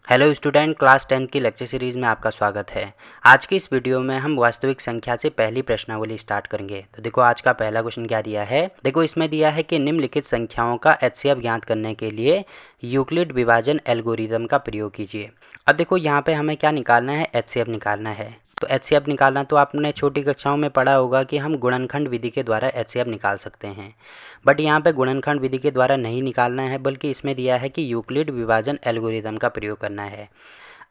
Hello student, class 10 की lecture series में आपका स्वागत है। आज की इस वीडियो में हम वास्तविक संख्या से पहली प्रश्नावली स्टार्ट करेंगे। तो देखो आज का पहला क्वेश्चन क्या दिया है। देखो इसमें दिया है कि निम्नलिखित संख्याओं का एचसीएफ ज्ञात करने के लिए यूक्लिड विभाजन एल्गोरिदम का प्रयोग कीजिए। अब देखो यहाँ पे हमें क्या निकालना है, एचसीएफ निकालना है। तो एचसीएफ निकालना तो आपने छोटी कक्षाओं में पढ़ा होगा कि हम गुणनखंड विधि के द्वारा एचसीएफ निकाल सकते हैं, बट यहाँ पे गुणनखंड विधि के द्वारा नहीं निकालना है, बल्कि इसमें दिया है कि यूक्लिड विभाजन एल्गोरिदम का प्रयोग करना है।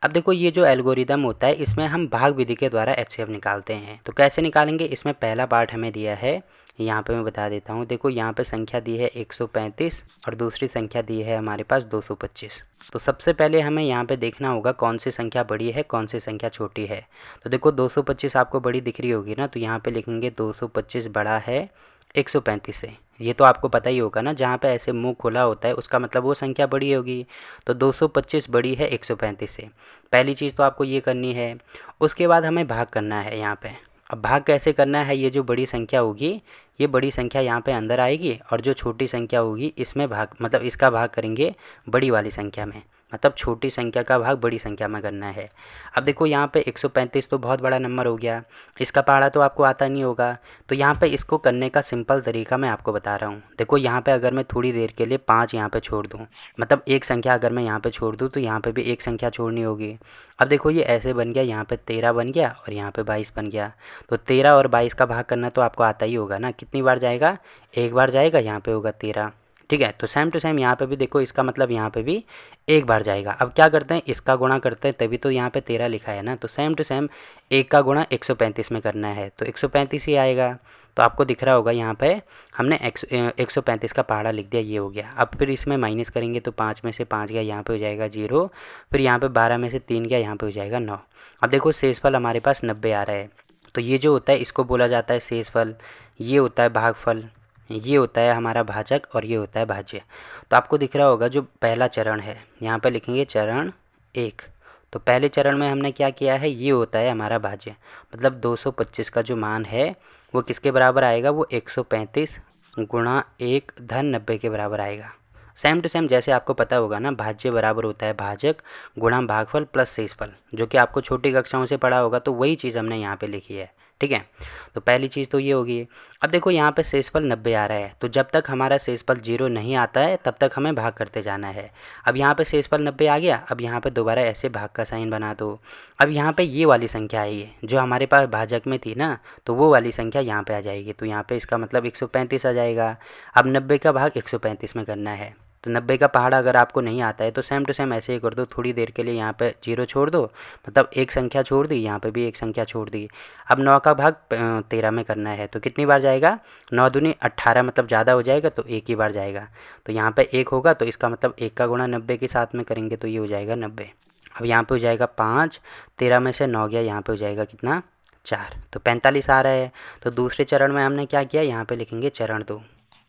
अब देखो ये जो एल्गोरिदम होता है इसमें हम भाग विधि के द्वारा एचसीएफ निकालते हैं। तो कैसे निकालेंगे, इसमें पहला पार्ट हमें दिया है, यहाँ पे मैं बता देता हूँ। देखो यहाँ पे संख्या दी है 135 और दूसरी संख्या दी है हमारे पास 225। तो सबसे पहले हमें यहाँ पे देखना होगा कौन सी संख्या बड़ी है, कौन सी संख्या छोटी है। तो देखो 225 आपको बड़ी दिख रही होगी ना, तो यहाँ पे लिखेंगे 225 बड़ा है 135 से। ये तो आपको पता ही होगा ना, जहाँ पे ऐसे मुंह खुला होता है उसका मतलब वो संख्या बड़ी होगी। तो 225 बड़ी है 135 से। पहली चीज़ तो आपको ये करनी है। उसके बाद हमें भाग करना है यहाँ पे। अब भाग कैसे करना है, ये जो बड़ी संख्या होगी ये बड़ी संख्या यहाँ पे अंदर आएगी और जो छोटी संख्या होगी इसमें भाग मतलब इसका भाग करेंगे बड़ी वाली संख्या में। मतलब छोटी संख्या का भाग बड़ी संख्या में करना है। अब देखो यहाँ पे 135 तो बहुत बड़ा नंबर हो गया, इसका पहाड़ा तो आपको आता नहीं होगा। तो यहाँ पे इसको करने का सिंपल तरीका मैं आपको बता रहा हूँ। देखो यहाँ पे अगर मैं थोड़ी देर के लिए 5 यहाँ पे छोड़ दूँ, मतलब एक संख्या अगर मैं यहाँ पे छोड़ दूँ तो यहाँ पे भी एक संख्या छोड़नी होगी। अब देखो ये ऐसे बन गया, यहाँ पे 13 बन गया और यहाँ पे 22 बन गया। तो 13 और 22 का भाग करना तो आपको आता ही होगा ना, कितनी बार जाएगा, एक बार जाएगा, यहाँ पे होगा 13। ठीक है, तो सेम टू सेम यहाँ पे भी देखो, इसका मतलब यहाँ पे भी एक बार जाएगा। अब क्या करते हैं, इसका गुणा करते हैं, तभी तो यहाँ पे 13 लिखा है ना। तो सेम टू सेम एक का गुणा 135 में करना है, तो 135 ही आएगा। तो आपको दिख रहा होगा यहाँ पे हमने 135 का पहाड़ा लिख दिया, ये हो गया। अब फिर इसमें माइनस करेंगे तो 5 में से 5 गया, यहाँ पे हो जाएगा 0। फिर यहाँ पे 12 में से 3 गया, यहाँ पे हो जाएगा 9। अब देखो शेषफल हमारे पास 90 आ रहा है। तो ये जो होता है इसको बोला जाता है शेषफल, ये होता है भागफल, ये होता है हमारा भाजक और ये होता है भाज्य। तो आपको दिख रहा होगा जो पहला चरण है, यहाँ पे लिखेंगे चरण 1। तो पहले चरण में हमने क्या किया है, ये होता है हमारा भाज्य। मतलब 225 का जो मान है वो किसके बराबर आएगा, वो 135 गुणा 1 धन 90 के बराबर आएगा। सेम टू सेम जैसे आपको पता होगा ना, भाज्य बराबर होता है भाजक गुणा भागफल प्लस शेषफल, जो कि आपको छोटी कक्षाओं से पढ़ा होगा। तो वही चीज़ हमने यहाँ पे लिखी है। ठीक है, तो पहली चीज़ तो ये होगी। अब देखो यहाँ पे शेषफल 90 आ रहा है, तो जब तक हमारा शेषफल 0 नहीं आता है तब तक हमें भाग करते जाना है। अब यहाँ पे शेषफल 90 आ गया, अब यहाँ पे दोबारा ऐसे भाग का साइन बना दो। अब यहाँ पे ये वाली संख्या आएगी जो हमारे पास भाजक में थी ना, तो वो वाली संख्या यहाँ पे आ जाएगी। तो यहाँ पे इसका मतलब 135 आ जाएगा। अब 90 का भाग 135 में करना है। तो 90 का पहाड़ा अगर आपको नहीं आता है तो सेम टू सेम ऐसे ही कर दो, थोड़ी देर के लिए यहाँ पे 0 छोड़ दो, मतलब एक संख्या छोड़ दी, यहाँ पे भी एक संख्या छोड़ दी। अब 9 का भाग 13 में करना है, तो कितनी बार जाएगा, 9 दूनी 18, मतलब ज़्यादा हो जाएगा तो एक ही बार जाएगा। तो यहाँ पे एक होगा, तो इसका मतलब एक का गुणा 90 के साथ में करेंगे तो ये हो जाएगा 90। अब यहाँ पे हो जाएगा 5, 13 में से 9 गया, यहाँ पे हो जाएगा कितना, 4। तो 45 आ रहा है। तो दूसरे चरण में हमने क्या किया, यहाँ पे लिखेंगे चरण 2।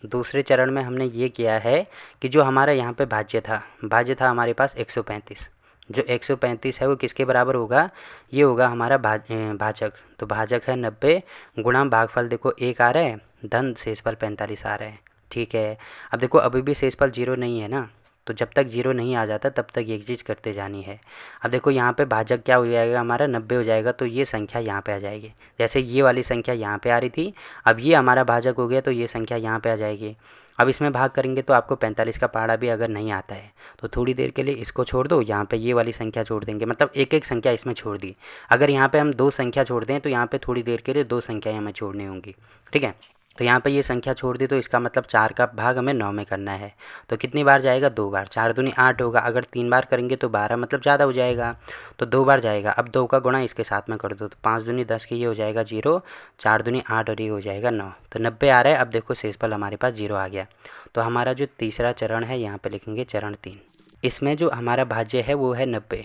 दूसरे चरण में हमने ये किया है कि जो हमारा यहाँ पे भाज्य था हमारे पास 135। जो 135 है वो किसके बराबर होगा, ये होगा हमारा भाजक। तो भाजक है 90 गुणा भागफल, देखो 1 आ रहा है, धन शेषफल 45 आ रहा है। ठीक है, अब देखो अभी भी शेषफल 0 नहीं है ना, तो जब तक 0 नहीं आ जाता तब तक एक चीज़ करते जानी है। अब देखो यहाँ पे भाजक क्या हो जाएगा हमारा, 90 हो जाएगा, तो ये संख्या यहाँ पे आ जाएगी। जैसे ये वाली संख्या यहाँ पे आ रही थी, अब ये हमारा भाजक हो गया, तो ये संख्या यहाँ पे आ जाएगी। अब इसमें भाग करेंगे तो आपको 45 का पहाड़ा भी अगर नहीं आता है तो थोड़ी देर के लिए इसको छोड़ दो, यहाँ पे ये वाली संख्या छोड़ देंगे, मतलब एक एक संख्या इसमें छोड़ दी। अगर यहाँ पे हम 2 संख्या छोड़ दें तो यहाँ पे थोड़ी देर के लिए 2 संख्याएँ हमें छोड़नी होंगी। ठीक है, तो यहाँ पे ये संख्या छोड़ दी, तो इसका मतलब 4 का भाग हमें 9 में करना है। तो कितनी बार जाएगा, 2 बार। 4 दूनी 8 होगा, अगर 3 बार करेंगे तो 12, मतलब ज़्यादा हो जाएगा, तो 2 बार जाएगा। अब 2 का गुणा इसके साथ में कर दो, तो 5 दूनी 10 की ये हो जाएगा 0, 4 दूनी 8 और ये हो जाएगा 9। तो 90 आ रहा है। अब देखो शेषफल हमारे पास 0 आ गया। तो हमारा जो तीसरा चरण है यहाँ पे लिखेंगे चरण 3। इसमें जो हमारा भाज्य है वो है 90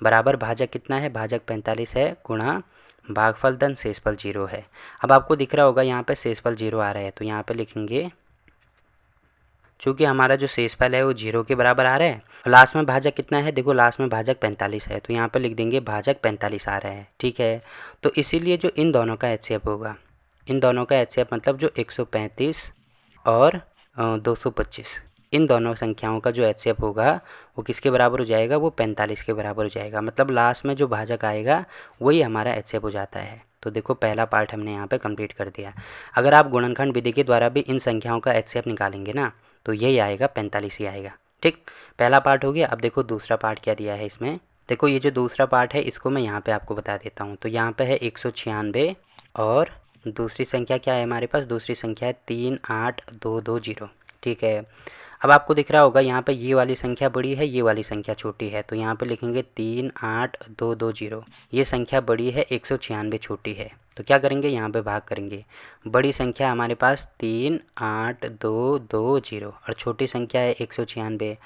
बराबर भाजक कितना है, भाजक 45 है गुणा भागफल धन शेषफल 0 है। अब आपको दिख रहा होगा यहाँ पे शेषफल 0 आ रहा है, तो यहाँ पे लिखेंगे चूँकि हमारा जो शेषफल है वो 0 के बराबर आ रहा है, लास्ट में भाजक कितना है, देखो लास्ट में भाजक 45 है, तो यहाँ पे लिख देंगे भाजक 45 आ रहा है। ठीक है, तो इसीलिए जो इन दोनों का एचसीएफ होगा, इन दोनों का एचसीएफ मतलब जो 135 और 225, इन दोनों संख्याओं का जो एचसीएफ होगा वो किसके बराबर हो जाएगा, वो 45 के बराबर हो जाएगा। मतलब लास्ट में जो भाजक आएगा वही हमारा एचसीएफ हो जाता है। तो देखो पहला पार्ट हमने यहाँ पे कंप्लीट कर दिया। अगर आप गुणनखंड विधि के द्वारा भी इन संख्याओं का एचसीएफ निकालेंगे ना तो यही आएगा, 45 ही आएगा। ठीक, पहला पार्ट हो गया। अब देखो दूसरा पार्ट क्या दिया है इसमें। देखो ये जो दूसरा पार्ट है इसको मैं यहाँ पे आपको बता देता हूँ। तो यहाँ पे है 196 और दूसरी संख्या क्या है हमारे पास, दूसरी संख्या है 38220। ठीक है, अब आपको दिख रहा होगा यहाँ पे ये वाली संख्या बड़ी है, ये वाली संख्या छोटी है। तो यहाँ पे लिखेंगे 38220। ये संख्या बड़ी है, 196 छोटी है। तो क्या करेंगे, यहाँ पे भाग करेंगे। बड़ी संख्या हमारे पास 38220 और छोटी संख्या है 196।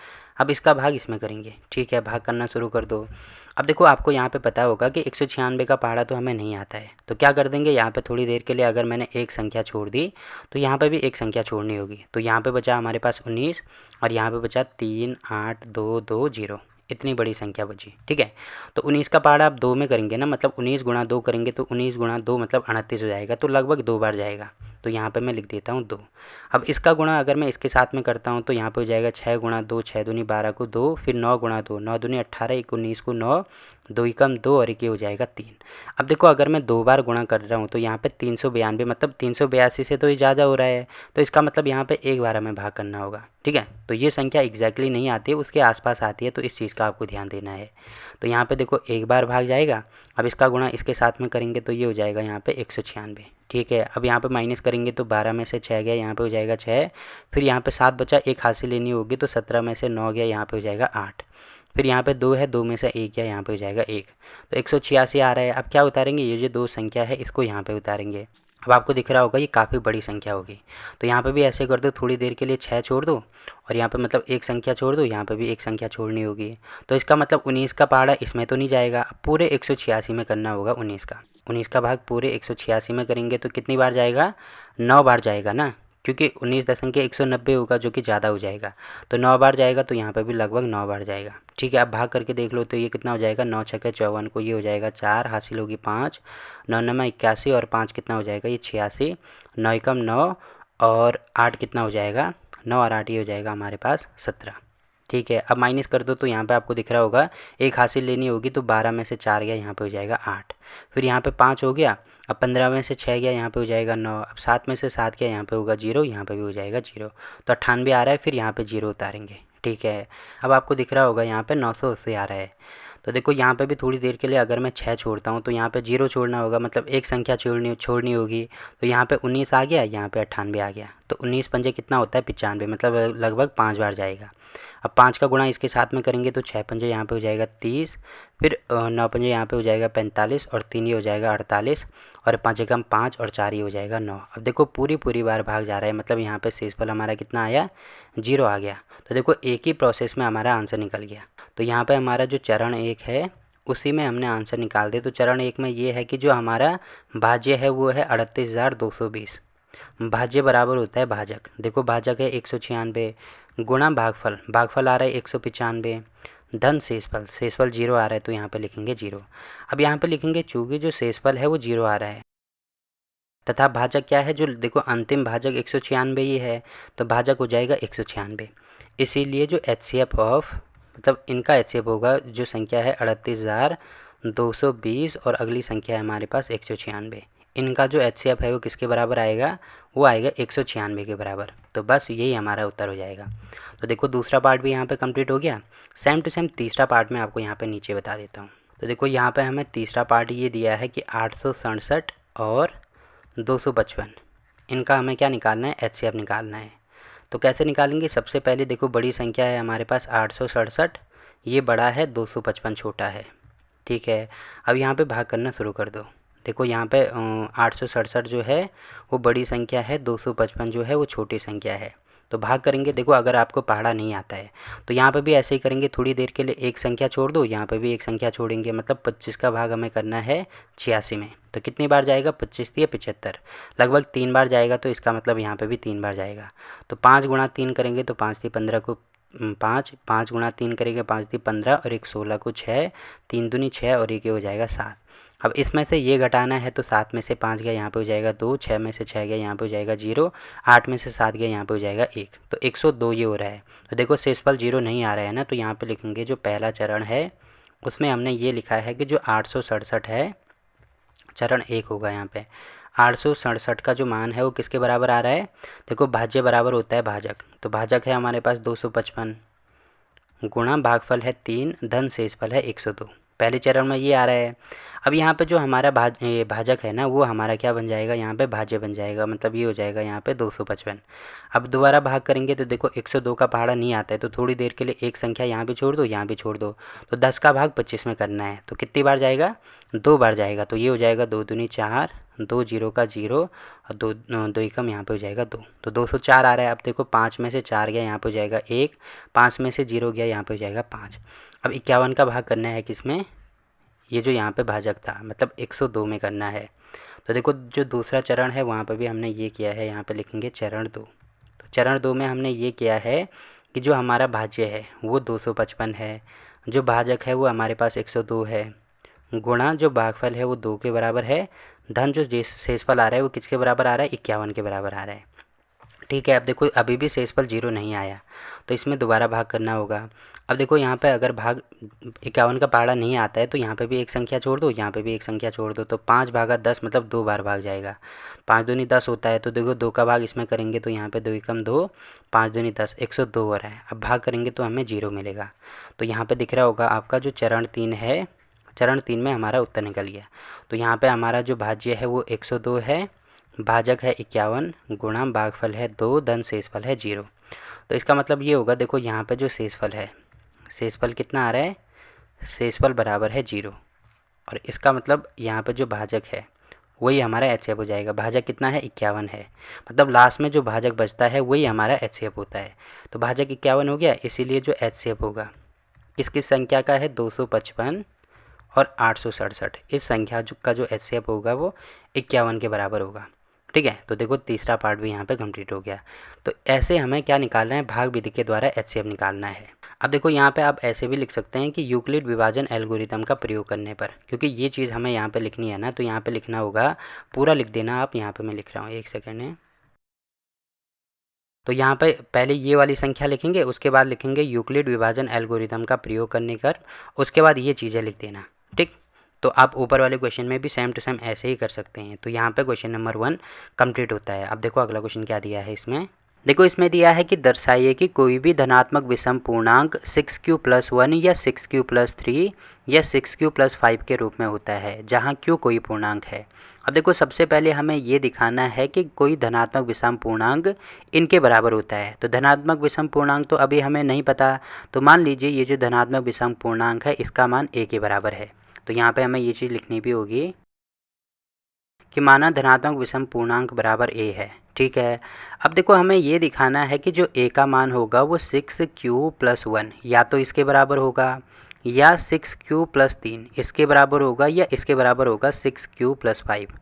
अब इसका भाग इसमें करेंगे। ठीक है, भाग करना शुरू कर दो। अब देखो आपको यहाँ पे पता होगा कि 196 का पहाड़ा तो हमें नहीं आता है। तो क्या कर देंगे, यहाँ पे थोड़ी देर के लिए अगर मैंने एक संख्या छोड़ दी तो यहाँ पे भी एक संख्या छोड़नी होगी। तो यहाँ पे बचा हमारे पास 19 और यहाँ पे बचा 38220। इतनी बड़ी संख्या बची। ठीक है, तो 19 का पहाड़ा आप 2 में करेंगे ना, मतलब 19 गुणा 2 करेंगे तो 19 गुणा 2 मतलब 38 हो जाएगा। तो लगभग 2 बार जाएगा। तो यहाँ पे मैं लिख देता हूँ 2। अब इसका गुणा अगर मैं इसके साथ में करता हूँ तो यहाँ पे हो जाएगा 6 गुणा 2, 6 दूनी 12 को 2, फिर 9 गुणा 2, 9 दूनी 18, 19 को 9, 2 एकम 2 और 1 हो जाएगा 3। अब देखो अगर मैं 2 बार गुणा कर रहा हूँ तो यहाँ पे 392 मतलब 382 से तो ये ज़्यादा हो रहा है। तो इसका मतलब यहाँ पे एक बार हमें भाग करना होगा। ठीक है, तो ये संख्या एग्जैक्टली नहीं आती है, उसके आसपास आती है। तो इस चीज़ का आपको ध्यान देना है। तो यहाँ पे देखो एक बार भाग जाएगा। अब इसका गुणा इसके साथ में करेंगे तो ये हो जाएगा यहाँ पे 196। ठीक है, अब यहाँ पे माइनस करेंगे तो 12 में से 6 गया, यहाँ पे हो जाएगा 6। फिर यहाँ पे 7 बचा, एक हाथ से लेनी होगी तो 17 में से 9 गया, यहाँ पे हो जाएगा 8। फिर यहाँ पे 2 है, 2 में से 1 गया, यहाँ पे हो जाएगा 1। तो 186 आ रहा है। अब क्या उतारेंगे, ये जो 2 संख्या है इसको यहाँ पे उतारेंगे। अब आपको दिख रहा होगा ये काफ़ी बड़ी संख्या होगी। तो यहाँ पे भी ऐसे कर दो, थोड़ी देर के लिए 6 छोड़ दो और यहाँ पे मतलब एक संख्या छोड़ दो, यहाँ पे भी एक संख्या छोड़नी होगी। तो इसका मतलब 19 का पहाड़ा इसमें तो नहीं जाएगा, पूरे 186 में करना होगा 19 का। 19 का भाग पूरे 186 में करेंगे तो कितनी बार जाएगा, 9 बार जाएगा ना, क्योंकि 19 दशमलव 190 होगा जो कि ज़्यादा हो जाएगा। तो 9 बार जाएगा, तो यहाँ पे भी लगभग 9 बार जाएगा। ठीक है, अब भाग करके देख लो तो ये कितना हो जाएगा, 9 छक्के 54 को ये हो जाएगा 4, हासिल होगी 5, 9 नमा 81 और 5 कितना हो जाएगा, ये 86, 9 एकम 9 और 8 कितना हो जाएगा, 9 और 8 ये हो जाएगा हमारे पास 17। ठीक है, अब माइनस कर दो तो यहाँ पे आपको दिख रहा होगा एक हासिल लेनी होगी तो 12 में से 4 गया, यहाँ पे हो जाएगा 8। फिर यहाँ पे 5 हो गया, अब 15 में से 6 गया, यहाँ पे हो जाएगा 9। अब 7 में से 7 गया, यहाँ पे होगा 0, यहाँ पे भी हो जाएगा 0। तो 98 आ रहा है, फिर यहाँ पे 0 उतारेंगे। ठीक है, अब आपको दिख रहा होगा यहाँ पे 980 आ रहा है। तो देखो यहाँ पे भी थोड़ी देर के लिए अगर मैं 6 छोड़ता हूँ तो यहाँ पे 0 छोड़ना होगा, मतलब एक संख्या छोड़नी होगी। तो यहाँ पे 19 आ गया, यहाँ पे 98 आ गया। तो 19 पंजे कितना होता है, 95, मतलब लगभग 5 बार जाएगा। अब 5 का गुणा इसके साथ में करेंगे तो 6 पंजे यहाँ पे हो जाएगा 30, फिर 9 पंजे यहाँ पे हो जाएगा 45 और 3 ये हो जाएगा 48 और 5 एकम 5 और 4 ये हो जाएगा 9। अब देखो पूरी बार भाग जा रहा है, मतलब यहाँ पे शेषफल हमारा कितना आया, 0 आ गया। तो देखो एक ही प्रोसेस में हमारा आंसर निकल गया। तो यहाँ पे हमारा जो चरण 1 है उसी में हमने आंसर निकाल दिया। तो चरण 1 में ये है कि जो हमारा भाज्य है वो है 38,220। भाज्य बराबर होता है भाजक। देखो भाजक है 196 गुणा भागफल, भागफल आ रहा है 195 धन शेषफल, शेषफल 0 आ रहा है तो यहाँ पे लिखेंगे 0। अब यहाँ पे लिखेंगे चूँकि जो शेषफल है वो 0 आ रहा है तथा भाजक क्या है, जो देखो अंतिम भाजक 196 ही है तो भाजक हो जाएगा 196। इसीलिए जो HCF ऑफ मतलब इनका HCF होगा, जो संख्या है 38,220 और अगली संख्या है हमारे पास 196। इनका जो HCF है वो किसके बराबर आएगा, वो आएगा 196 के बराबर। तो बस यही हमारा उत्तर हो जाएगा। तो देखो दूसरा पार्ट भी यहाँ पे कंप्लीट हो गया। सेम टू सेम तीसरा पार्ट में आपको यहाँ पे नीचे बता देता हूँ। तो देखो यहाँ पे हमें तीसरा पार्ट ये दिया है कि 867 और 255 इनका हमें क्या निकालना है, HCF निकालना है। तो कैसे निकालेंगे, सबसे पहले देखो बड़ी संख्या है हमारे पास 867, ये बड़ा है, 255 छोटा है। ठीक है, अब यहाँ पे भाग करना शुरू कर दो। देखो यहाँ पे 867 जो है वो बड़ी संख्या है, 255 जो है वो छोटी संख्या है। तो भाग करेंगे। देखो अगर आपको पहाड़ा नहीं आता है तो यहाँ पे भी ऐसे ही करेंगे, थोड़ी देर के लिए एक संख्या छोड़ दो, यहाँ पे भी एक संख्या छोड़ेंगे, मतलब 25 का भाग हमें करना है 86 में। तो कितनी बार जाएगा, 25 या 75, लगभग 3 बार जाएगा। तो इसका मतलब यहाँ पे भी 3 बार जाएगा। तो 5 गुणा 3 करेंगे तो 5 × 15 को 5, 5 गुणा 3 करेंगे 5 × 15 और 1 16 को 6, 3 दूनी 6 और 1 हो जाएगा 7। अब इसमें से ये घटाना है तो 7 में से 5 गया यहाँ पे हो जाएगा 2, 6 में से 6 गया यहाँ पे हो जाएगा 0, 8 में से 7 गया यहाँ पे हो जाएगा 1, तो 102 ये हो रहा है। तो देखो शेषफल 0 नहीं आ रहा है ना, तो यहाँ पे लिखेंगे जो पहला चरण है उसमें हमने ये लिखा है कि जो 867 है चरण 1 होगा। यहाँ पे 867 का जो मान है वो किसके बराबर आ रहा है, देखो भाज्य बराबर होता है भाजक, तो भाजक है हमारे पास 255 गुणा भागफल है 3 धन शेषफल है 102। पहले चरण में ये आ रहा है। अब यहाँ पे जो हमारा भाजक है ना वो हमारा क्या बन जाएगा, यहाँ पे भाज्य बन जाएगा, मतलब ये हो जाएगा यहाँ पे 255। अब दोबारा भाग करेंगे तो देखो 102 का पहाड़ा नहीं आता है, तो थोड़ी देर के लिए एक संख्या यहाँ भी छोड़ दो, यहाँ भी छोड़ दो, तो 10 का भाग 25 में करना है, तो कितनी बार जाएगा, 2 बार जाएगा, तो ये हो जाएगा 2 दूनी 4, 2 जीरो का 0 और 2 एकम यहाँ पे हो जाएगा 2, तो 204 आ रहा है। अब देखो 5 में से 4 गया यहाँ पे हो जाएगा 1, 5 में से 0 गया यहाँ पे हो जाएगा 5। अब 51 का भाग करना है किसमें, ये जो यहाँ पे भाजक था मतलब 102 में करना है। तो देखो जो दूसरा चरण है वहाँ पे भी हमने ये किया है, यहाँ पे लिखेंगे चरण 2। तो चरण 2 में हमने ये किया है कि जो हमारा भाज्य है वो 255 है, जो भाजक है वो हमारे पास 102 है, गुणा जो भागफल है वो 2 के बराबर है, धन जो शेषफल आ रहा है वो किसके बराबर आ रहा है, 51 के बराबर आ रहा है। ठीक है, अब देखो अभी भी शेषफल 0 नहीं आया, तो इसमें दोबारा भाग करना होगा। अब देखो यहाँ पे अगर भाग 51 का पहाड़ा नहीं आता है तो यहाँ पे भी एक संख्या छोड़ दो, यहाँ पे भी एक संख्या छोड़ दो, तो 5 भागा 10 मतलब 2 बार भाग जाएगा। 5 दूनी 10 होता है, तो देखो 2 का भाग इसमें करेंगे तो यहाँ पे 2 एकम 2, 5 दूनी 10, 102 हो रहा है। अब भाग करेंगे तो हमें 0 मिलेगा। तो यहाँ पे दिख रहा होगा आपका जो चरण 3 है, चरण 3 में हमारा उत्तर निकल गया। तो यहाँ पे हमारा जो भाज्य है वो 102 है, भाजक है 51, गुणा भागफल है 2, धन शेषफल है 0। तो इसका मतलब ये होगा, देखो यहाँ पे जो शेषफल है, शेषफल कितना आ रहा है, शेषफल बराबर है 0, और इसका मतलब यहाँ पे जो भाजक है वही हमारा HCF हो जाएगा। भाजक कितना है, 51 है, मतलब लास्ट में जो भाजक बचता है वही हमारा HCF होता है। तो भाजक 51 हो गया, इसीलिए जो HCF होगा किस किस संख्या का है, 255 और 867, इस संख्या का जो HCF होगा वो 51 के बराबर होगा। ठीक है, तो देखो तीसरा पार्ट भी यहाँ पे कंप्लीट हो गया। तो ऐसे हमें क्या निकालना है, भाग विधि के द्वारा HCF निकालना है। अब देखो यहाँ पे आप ऐसे भी लिख सकते हैं कि यूक्लिड विभाजन एल्गोरिथम का प्रयोग करने पर, क्योंकि ये चीज़ हमें यहाँ पे लिखनी है ना, तो यहाँ पे लिखना होगा, पूरा लिख देना आप, यहाँ पे मैं लिख रहा हूँ, एक सेकेंड है। तो यहाँ पे पहले ये वाली संख्या लिखेंगे, उसके बाद लिखेंगे यूक्लिड विभाजन एल्गोरिथम का प्रयोग करने कर, उसके बाद ये चीज़ें लिख देना। ठीक, तो आप ऊपर वाले क्वेश्चन में भी सेम टू सेम ऐसे ही कर सकते हैं। तो यहाँ पे क्वेश्चन नंबर 1 कंप्लीट होता है। अब देखो अगला क्वेश्चन क्या दिया है इसमें, देखो इसमें दिया है कि दर्शाइए कि कोई भी धनात्मक विषम पूर्णांक 6q + 1 या 6q + 3 या 6q + 5 के रूप में होता है जहाँ q कोई पूर्णांक है। अब देखो सबसे पहले हमें ये दिखाना है कि कोई धनात्मक विषम पूर्णांक इनके बराबर होता है। तो धनात्मक विषम पूर्णांक तो अभी हमें नहीं पता, तो मान लीजिए ये जो धनात्मक विषम पूर्णांक है इसका मान a के बराबर है। तो यहाँ पे हमें ये चीज़ लिखनी भी होगी कि माना धनात्मक विषम पूर्णांक बराबर a है। ठीक है, अब देखो हमें ये दिखाना है कि जो a का मान होगा वो 6q + 1 या तो इसके बराबर होगा या 6q + 3 इसके बराबर होगा या इसके बराबर होगा 6q + 5।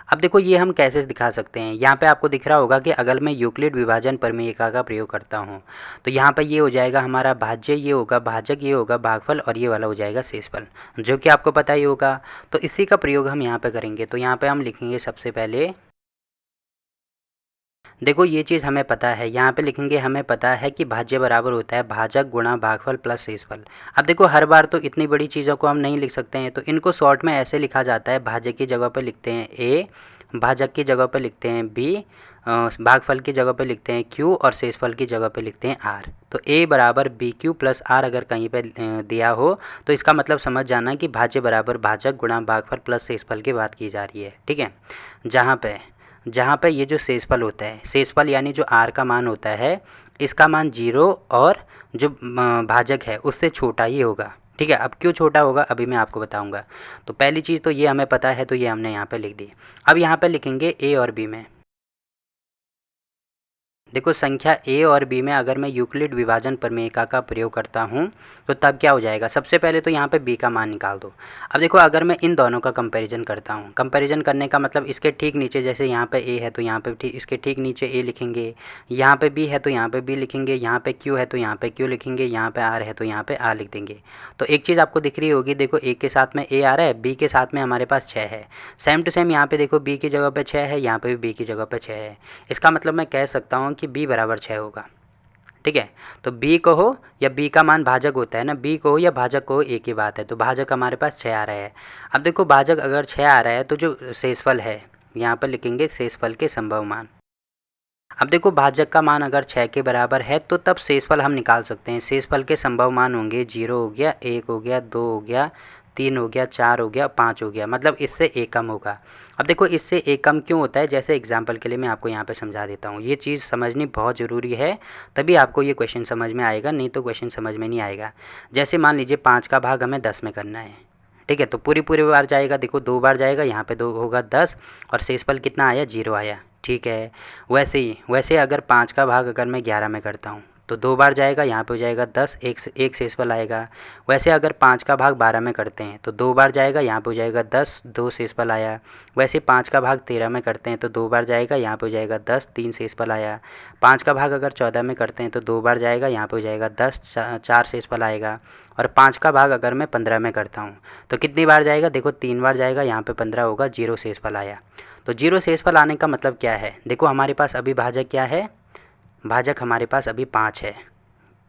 अब देखो ये हम कैसे दिखा सकते हैं, यहाँ पे आपको दिख रहा होगा कि अगर मैं यूक्लिड विभाजन प्रमेयिका का प्रयोग करता हूँ तो यहाँ पे ये हो जाएगा हमारा भाज्य, ये होगा भाजक, ये होगा भागफल और ये वाला हो जाएगा शेषफल, जो कि आपको पता ही होगा। तो इसी का प्रयोग हम यहाँ पे करेंगे। तो यहाँ पे हम लिखेंगे सबसे पहले, देखो ये चीज़ हमें पता है, यहाँ पे लिखेंगे हमें पता है कि भाज्य बराबर होता है भाजक गुणा भागफल प्लस शेषफल। अब देखो हर बार तो इतनी बड़ी चीज़ों को हम नहीं लिख सकते हैं, तो इनको शॉर्ट में ऐसे लिखा जाता है, भाजक की जगह पे लिखते हैं a, भाजक की जगह पे लिखते हैं b, भागफल की जगह पे लिखते हैं q और शेषफल की जगह पे लिखते हैं r। तो a बराबर BQ + r अगर कहीं पे दिया हो तो इसका मतलब समझ जाना कि भाज्य बराबर भाजक गुणा भागफल प्लस शेषफल की बात की जा रही है। ठीक है, जहाँ पे ये जो शेषफल होता है, शेषफल यानी जो r का मान होता है इसका मान 0 और जो भाजक है उससे छोटा ही होगा। ठीक है, अब क्यों छोटा होगा अभी मैं आपको बताऊंगा। तो पहली चीज़ तो ये हमें पता है, तो ये हमने यहाँ पे लिख दी। अब यहाँ पे लिखेंगे a और b में, देखो संख्या ए और बी में अगर मैं यूक्लिड विभाजन प्रमेय का प्रयोग करता हूँ तो तब क्या हो जाएगा, सबसे पहले तो यहाँ पे बी का मान निकाल दो। अब देखो अगर मैं इन दोनों का कंपैरिजन करता हूँ, कंपैरिजन करने का मतलब इसके ठीक नीचे, जैसे यहाँ पे ए है तो यहाँ पे इसके ठीक नीचे ए लिखेंगे, यहाँ पे बी है तो यहाँ पे बी लिखेंगे, यहाँ पे क्यू है तो यहाँ पे क्यू लिखेंगे, यहाँ पे आर है तो यहाँ पे आर लिख देंगे। तो एक चीज़ आपको दिख रही होगी, देखो ए के साथ में ए आ रहा है, बी के साथ में हमारे पास 6 है, सेम टू सेम यहाँ पे देखो बी की जगह पे 6 है, यहाँ पे भी बी की जगह पे 6 है। इसका मतलब मैं कह सकता हूँ कि बी बराबर 6 होगा। ठीक है, तो बी को हो या बी का मान भाजक होता है ना, बी को हो या भाजक को हो एक ही बात है। तो भाजक हमारे पास 6 आ रहा है। अब देखो भाजक अगर 6 आ रहा है तो जो शेषफल है यहाँ पर लिखेंगे शेषफल के संभव मान। अब देखो भाजक का मान अगर 6 के बराबर है तो तब शेषफल हम निकाल सकते हैं। शेषफल के संभव मान होंगे 0 हो गया, 1 हो गया, 2 हो गया, 3 हो गया, 4 हो गया, 5 हो गया, मतलब इससे एक कम होगा। अब देखो इससे एक कम क्यों होता है, जैसे एग्जांपल के लिए मैं आपको यहाँ पे समझा देता हूँ। ये चीज़ समझनी बहुत ज़रूरी है, तभी आपको ये क्वेश्चन समझ में आएगा, नहीं तो क्वेश्चन समझ में नहीं आएगा। जैसे मान लीजिए 5 का भाग हमें 10 में करना है। ठीक है, तो पूरी बार जाएगा, देखो 2 बार जाएगा, यहाँ पे 2 होगा 10 और शेषफल कितना आया, 0 आया। ठीक है, वैसे अगर 5 का भाग अगर मैं 11 में करता हूँ तो 2 बार जाएगा, यहाँ पे हो जाएगा 10, एक शेषफल आएगा। वैसे अगर 5 का भाग 12 में करते हैं तो 2 बार जाएगा, यहाँ पे हो जाएगा 10, 2 शेषफल आया। वैसे 5 का भाग 13 में करते हैं तो 2 बार जाएगा, यहाँ पे हो जाएगा 10, 3 शेषफल आया। 5 का भाग अगर 14 में करते हैं तो 2 बार जाएगा, यहाँ पे हो जाएगा 10, 4 शेषफल आएगा। और 5 का भाग अगर मैं 15 में करता हूँ तो कितनी बार जाएगा, देखो 3 बार जाएगा, यहाँ पे 15 होगा, 0 शेषफल आया। तो 0 शेषफल आने का मतलब क्या है, देखो हमारे पास अभी भाजक क्या है, भाजक हमारे पास अभी 5 है,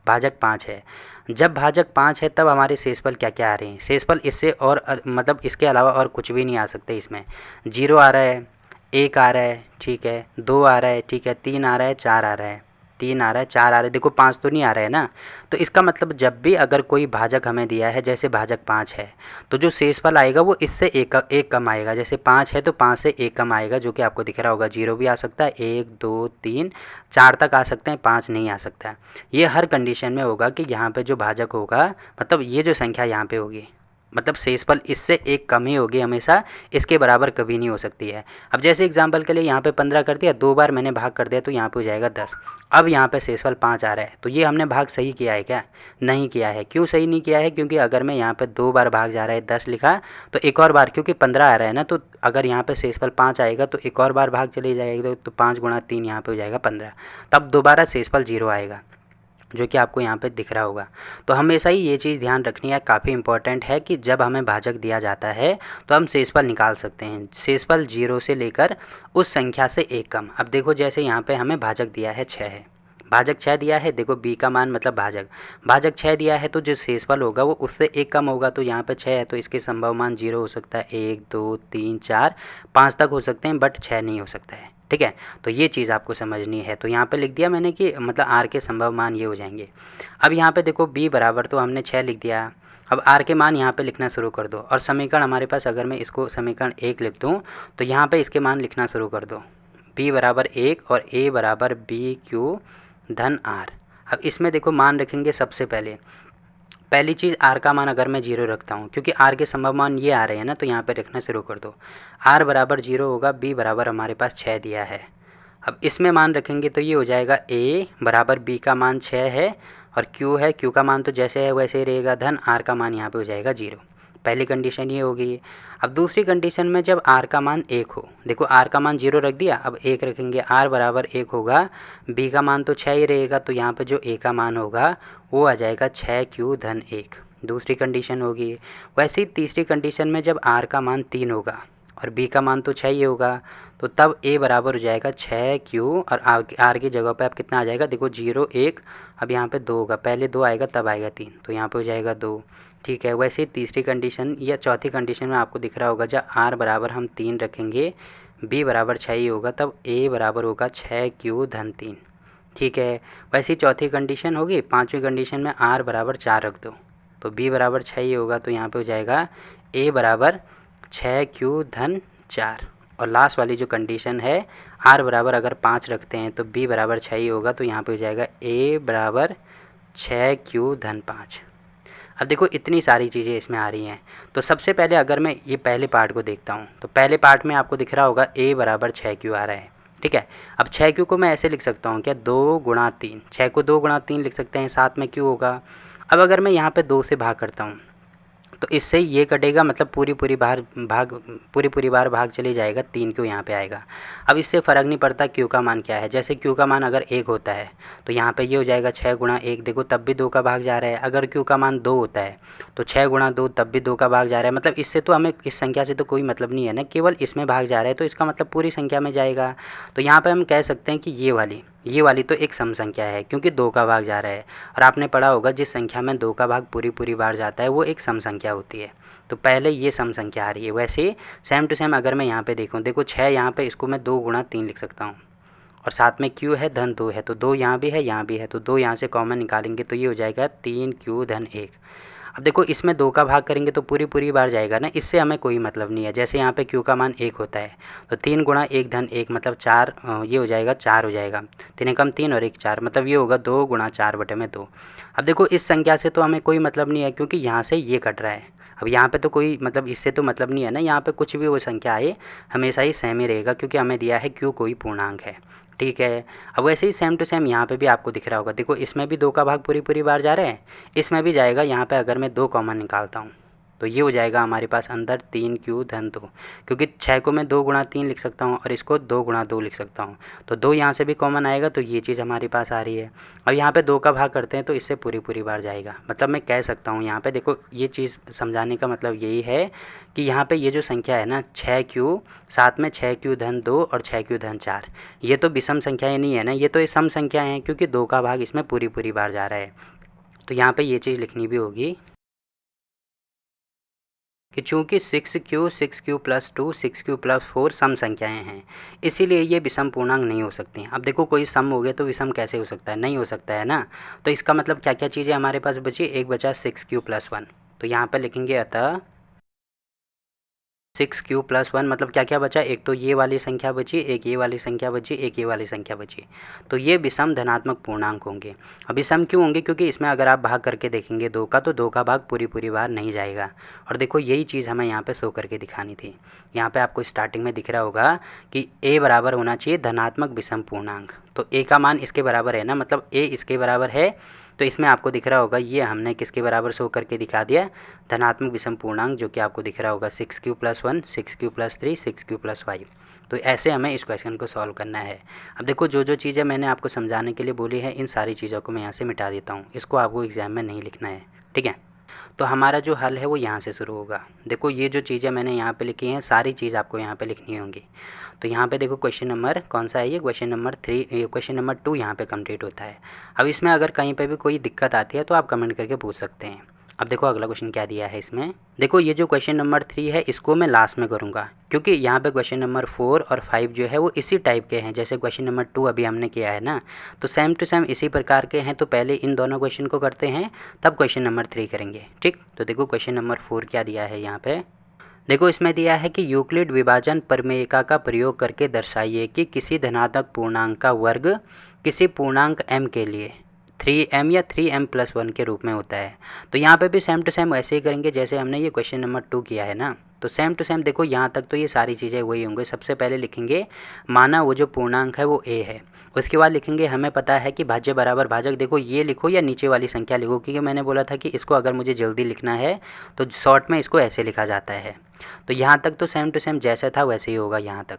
भाजक 5 है। जब भाजक 5 है तब हमारे शेषफल क्या क्या आ रहे हैं, शेषफल इससे और मतलब इसके अलावा और कुछ भी नहीं आ सकते इसमें। 0 आ रहा है, 1 आ रहा है, ठीक है, 2 आ रहा है, ठीक है, 3 आ रहा है, 4 आ रहा है, 3 आ रहा है, 4 आ रहा है, देखो 5 तो नहीं आ रहा है ना। तो इसका मतलब जब भी अगर कोई भाजक हमें दिया है, जैसे भाजक 5 है, तो जो शेषफल आएगा वो इससे एक कम आएगा। जैसे 5 है तो 5 से एक कम आएगा, जो कि आपको दिख रहा होगा। 0 भी आ सकता है, 1 2 3 4 तक आ सकते हैं, 5 नहीं आ सकता है। ये हर कंडीशन में होगा कि यहाँ पे जो भाजक होगा, मतलब ये जो संख्या यहाँ पे होगी, मतलब शेषफल इससे एक कम ही होगी हमेशा, इसके बराबर कभी नहीं हो सकती है। अब जैसे एग्जांपल के लिए यहाँ पे 15 कर दिया, 2 बार मैंने भाग कर दिया तो यहाँ पे हो जाएगा 10। अब यहाँ पे शेषफल 5 आ रहा है, तो ये हमने भाग सही किया है क्या, नहीं किया है। क्यों सही नहीं किया है, क्योंकि अगर मैं यहाँ पे 2 बार भाग जा रहा है 10 लिखा, तो एक और बार, क्योंकि 15 आ रहा है ना, तो अगर यहाँ पे शेषफल 5 आएगा तो एक और बार भाग चले जाएगा, तो 5 गुणा 3 यहाँ पे हो जाएगा 15, तब दोबारा शेषफल 0 आएगा, जो कि आपको यहाँ पे दिख रहा होगा। तो हमेशा ही ये चीज़ ध्यान रखनी है, काफ़ी इंपॉर्टेंट है कि जब हमें भाजक दिया जाता है तो हम शेषफल निकाल सकते हैं, शेषफल 0 से लेकर उस संख्या से एक कम। अब देखो जैसे यहाँ पे हमें भाजक दिया है 6 है, भाजक 6 दिया है, देखो बी का मान मतलब भाजक 6 दिया है, तो जो शेषफल होगा वो उससे एक कम होगा। तो यहाँ पे 6 है तो इसके संभव मान 0 हो सकता है, 1 2 3 4 5 तक हो सकते हैं, बट 6 नहीं हो सकता है। ठीक है, तो ये चीज़ आपको समझनी है। तो यहाँ पे लिख दिया मैंने कि मतलब आर के संभव मान ये हो जाएंगे। अब यहाँ पे देखो बी बराबर तो हमने 6 लिख दिया, अब आर के मान यहाँ पे लिखना शुरू कर दो। और समीकरण हमारे पास, अगर मैं इसको समीकरण 1 लिख दूँ तो यहाँ पे इसके मान लिखना शुरू कर दो, बी बराबर 1 और ए बराबर बी क्यू धन आर। अब इसमें देखो मान रखेंगे, सबसे पहली चीज़ आर का मान अगर मैं 0 रखता हूँ, क्योंकि आर के संभव मान ये आ रहे हैं ना, तो यहाँ पे रखना शुरू कर दो। आर बराबर 0 होगा, बी बराबर हमारे पास 6 दिया है। अब इसमें मान रखेंगे तो ये हो जाएगा ए बराबर बी का मान 6 है और क्यू है, क्यू का मान तो जैसे है वैसे ही रहेगा, धन आर का मान यहाँ पे हो जाएगा 0। पहली कंडीशन ये होगी। अब दूसरी कंडीशन में जब आर का मान 1 हो, देखो आर का मान 0 रख दिया, अब 1 रखेंगे, आर बराबर 1 होगा, बी का मान तो 6 ही रहेगा, तो यहाँ पे जो ए का मान होगा वो आ जाएगा 6 क्यू धन 1, दूसरी कंडीशन होगी। वैसे ही तीसरी कंडीशन में जब आर का मान 3 होगा और बी का मान तो 6 ही होगा, तो तब ए बराबर हो जाएगा 6 क्यू और आर की जगह पे अब कितना आ जाएगा, देखो 0 1, अब यहाँ पे 2 होगा, पहले 2 आएगा तब आएगा 3, तो यहाँ पे हो जाएगा 2। ठीक है, वैसे ही तीसरी कंडीशन या चौथी कंडीशन में आपको दिख रहा होगा, जब आर बराबर हम 3 रखेंगे, बी बराबर 6 ही होगा, तब ए बराबर होगा 6 क्यू धन 3। ठीक है, वैसे ही चौथी कंडीशन होगी। पाँचवीं कंडीशन में आर बराबर 4 रख दो, तो बी बराबर 6 ही होगा, तो यहाँ पे हो जाएगा ए बराबर 6 क्यू धन 4। और लास्ट वाली जो कंडीशन है, आर बराबर अगर 5 रखते हैं तो बी बराबर 6 ही होगा, तो यहाँ पे हो जाएगा ए बराबर 6 क्यू धन 5। अब देखो इतनी सारी चीज़ें इसमें आ रही हैं। तो सबसे पहले अगर मैं ये पहले पार्ट को देखता हूँ, तो पहले पार्ट में आपको दिख रहा होगा ए बराबर 6 क्यू आ रहा है। ठीक है। अब 6q को मैं ऐसे लिख सकता हूँ क्या, 2 गुणा 3, 6 को 2 गुणा 3 लिख सकते हैं, साथ में q होगा। अब अगर मैं यहाँ पे 2 से भाग करता हूँ तो इससे ये कटेगा, मतलब पूरी बार भाग चली जाएगा, 3q यहाँ पे आएगा। अब इससे फ़र्क नहीं पड़ता q का मान क्या है, जैसे q का मान अगर 1 होता है तो यहाँ पे ये हो जाएगा 6 गुणा 1, देखो तब भी 2 का भाग जा रहा है। अगर q का मान 2 होता है तो 6 गुणा 2 तब भी 2 का भाग जा रहा है। मतलब इससे तो हमें, इस संख्या से तो कोई मतलब नहीं है ना, केवल इसमें भाग जा रहा है तो इसका मतलब पूरी संख्या में जाएगा। तो यहाँ पर हम कह सकते हैं कि ये वाली तो एक सम संख्या है, क्योंकि 2 का भाग जा रहा है। और आपने पढ़ा होगा जिस संख्या में 2 का भाग पूरी बार जाता है वो एक सम संख्या होती है। तो पहले ये सम संख्या आ रही है। वैसे सेम टू सेम अगर मैं यहाँ पे देखूँ, देखो 6 यहाँ पे, इसको मैं 2 गुणा 3 लिख सकता हूँ, और साथ में q है, धन 2 है, तो 2 यहाँ भी है, यहाँ भी है, तो 2 यहाँ से कॉमन निकालेंगे तो ये हो जाएगा 3q धन 1। अब देखो इसमें 2 का भाग करेंगे तो पूरी बार जाएगा ना, इससे हमें कोई मतलब नहीं है। जैसे यहाँ पे q का मान 1 होता है तो 3 गुणा 1 धन 1 मतलब 4, ये हो जाएगा 4 हो जाएगा, 3 एकम 3 और 1 4, मतलब ये होगा 2 गुणा 4 बटे में 2। अब देखो इस संख्या से तो हमें कोई मतलब नहीं है, क्योंकि यहाँ से ये कट रहा है। अब यहाँ पे तो कोई मतलब, इससे तो मतलब नहीं है ना, यहाँ पे कुछ भी वो संख्या आए हमेशा ही सेम ही रहेगा, क्योंकि हमें दिया है q कोई पूर्णांक है। ठीक है। अब वैसे ही सेम टू सेम यहाँ पे भी आपको दिख रहा होगा, देखो इसमें भी 2 का भाग पूरी बार जा रहा है, इसमें भी जाएगा। यहाँ पे अगर मैं 2 कॉमन निकालता हूँ तो ये हो जाएगा हमारे पास अंदर 3q धन 2, क्योंकि 6 को मैं 2 गुणा 3 लिख सकता हूँ और इसको 2 गुणा 2 लिख सकता हूँ, तो 2 यहाँ से भी कॉमन आएगा, तो ये चीज़ हमारे पास आ रही है। और यहाँ पे 2 का भाग करते हैं तो इससे पूरी बार जाएगा। मतलब मैं कह सकता हूँ यहाँ पे, देखो ये चीज़ समझाने का मतलब यही है कि यहाँ पे ये जो संख्या है ना 6q, साथ में 6q धन 2 और 6q धन 4, ये तो विषम संख्याएँ नहीं है ना, ये तो ये सम संख्याएँ हैं, क्योंकि 2 का भाग इसमें पूरी बार जा रहा है। तो यहाँ पे ये चीज़ लिखनी भी होगी कि चूँकि 6q प्लस 2 6q प्लस 4 सम संख्याएं हैं, इसीलिए ये विषम पूर्णांक नहीं हो सकती हैं। अब देखो कोई सम हो गया तो विषम कैसे हो सकता है, नहीं हो सकता है ना। तो इसका मतलब क्या क्या चीज़ें हमारे पास बची, एक बचा 6q प्लस 1, तो यहाँ पर लिखेंगे अतः 6q प्लस 1, मतलब क्या क्या बचा, एक तो ये वाली संख्या बची, एक ये वाली संख्या बची, एक ये वाली संख्या बची। तो ये विषम धनात्मक पूर्णांक होंगे। अब विषम क्यों होंगे, क्योंकि इसमें अगर आप भाग करके देखेंगे 2 का, तो 2 का भाग पूरी बार नहीं जाएगा। और देखो यही चीज़ हमें यहाँ पे शो करके दिखानी थी। यहाँ पे आपको स्टार्टिंग में दिख रहा होगा कि a बराबर होना चाहिए धनात्मक विषम पूर्णांक, तो a का मान इसके बराबर है ना, मतलब a इसके बराबर है। तो इसमें आपको दिख रहा होगा ये हमने किसके बराबर शो करके दिखा दिया, धनात्मक विषम पूर्णांक, जो कि आपको दिख रहा होगा 6q plus 1 6q plus 3 6q plus 5। तो ऐसे हमें इस क्वेश्चन को सॉल्व करना है। अब देखो जो जो चीज़ें मैंने आपको समझाने के लिए बोली है, इन सारी चीज़ों को मैं यहाँ से मिटा देता हूँ, इसको आपको एग्जाम में नहीं लिखना है। ठीक है। तो हमारा जो हल है वो यहाँ से शुरू होगा। देखो ये जो चीज़ें मैंने यहाँ पे लिखी हैं, सारी चीज़ आपको यहाँ पे लिखनी होंगी। तो यहाँ पे देखो क्वेश्चन नंबर कौन सा है, ये क्वेश्चन नंबर 3, क्वेश्चन नंबर 2 यहाँ पे कंप्लीट होता है। अब इसमें अगर कहीं पे भी कोई दिक्कत आती है तो आप कमेंट करके पूछ सकते हैं। अब देखो अगला क्वेश्चन क्या दिया है इसमें, देखो ये जो क्वेश्चन नंबर 3 है इसको मैं लास्ट में करूँगा, क्योंकि यहाँ पे क्वेश्चन नंबर 4 और 5 जो है वो इसी टाइप के हैं जैसे क्वेश्चन नंबर 2 अभी हमने किया है ना, तो सेम टू सेम इसी प्रकार के हैं। तो पहले इन दोनों क्वेश्चन को करते हैं, तब क्वेश्चन नंबर 3 करेंगे। ठीक। तो देखो क्वेश्चन नंबर 4 क्या दिया है यहाँ पे, देखो इसमें दिया है कि यूक्लिड विभाजन प्रमेयिका का प्रयोग करके दर्शाइए कि किसी धनात्मक पूर्णांक का वर्ग किसी पूर्णांक m के लिए 3m या 3m प्लस 1 के रूप में होता है। तो यहाँ पे भी सेम टू सेम ऐसे ही करेंगे जैसे हमने ये क्वेश्चन नंबर 2 किया है ना। तो सेम टू सेम देखो यहाँ तक तो ये सारी चीज़ें वही होंगे। सबसे पहले लिखेंगे माना वो जो पूर्णांक है वो a है, उसके बाद लिखेंगे हमें पता है कि भाज्य बराबर भाजक, देखो ये लिखो या नीचे वाली संख्या लिखो, क्योंकि मैंने बोला था कि इसको अगर मुझे जल्दी लिखना है तो शॉर्ट में इसको ऐसे लिखा जाता है। तो यहाँ तक तो सेम टू सेम जैसा था वैसे ही होगा यहाँ तक।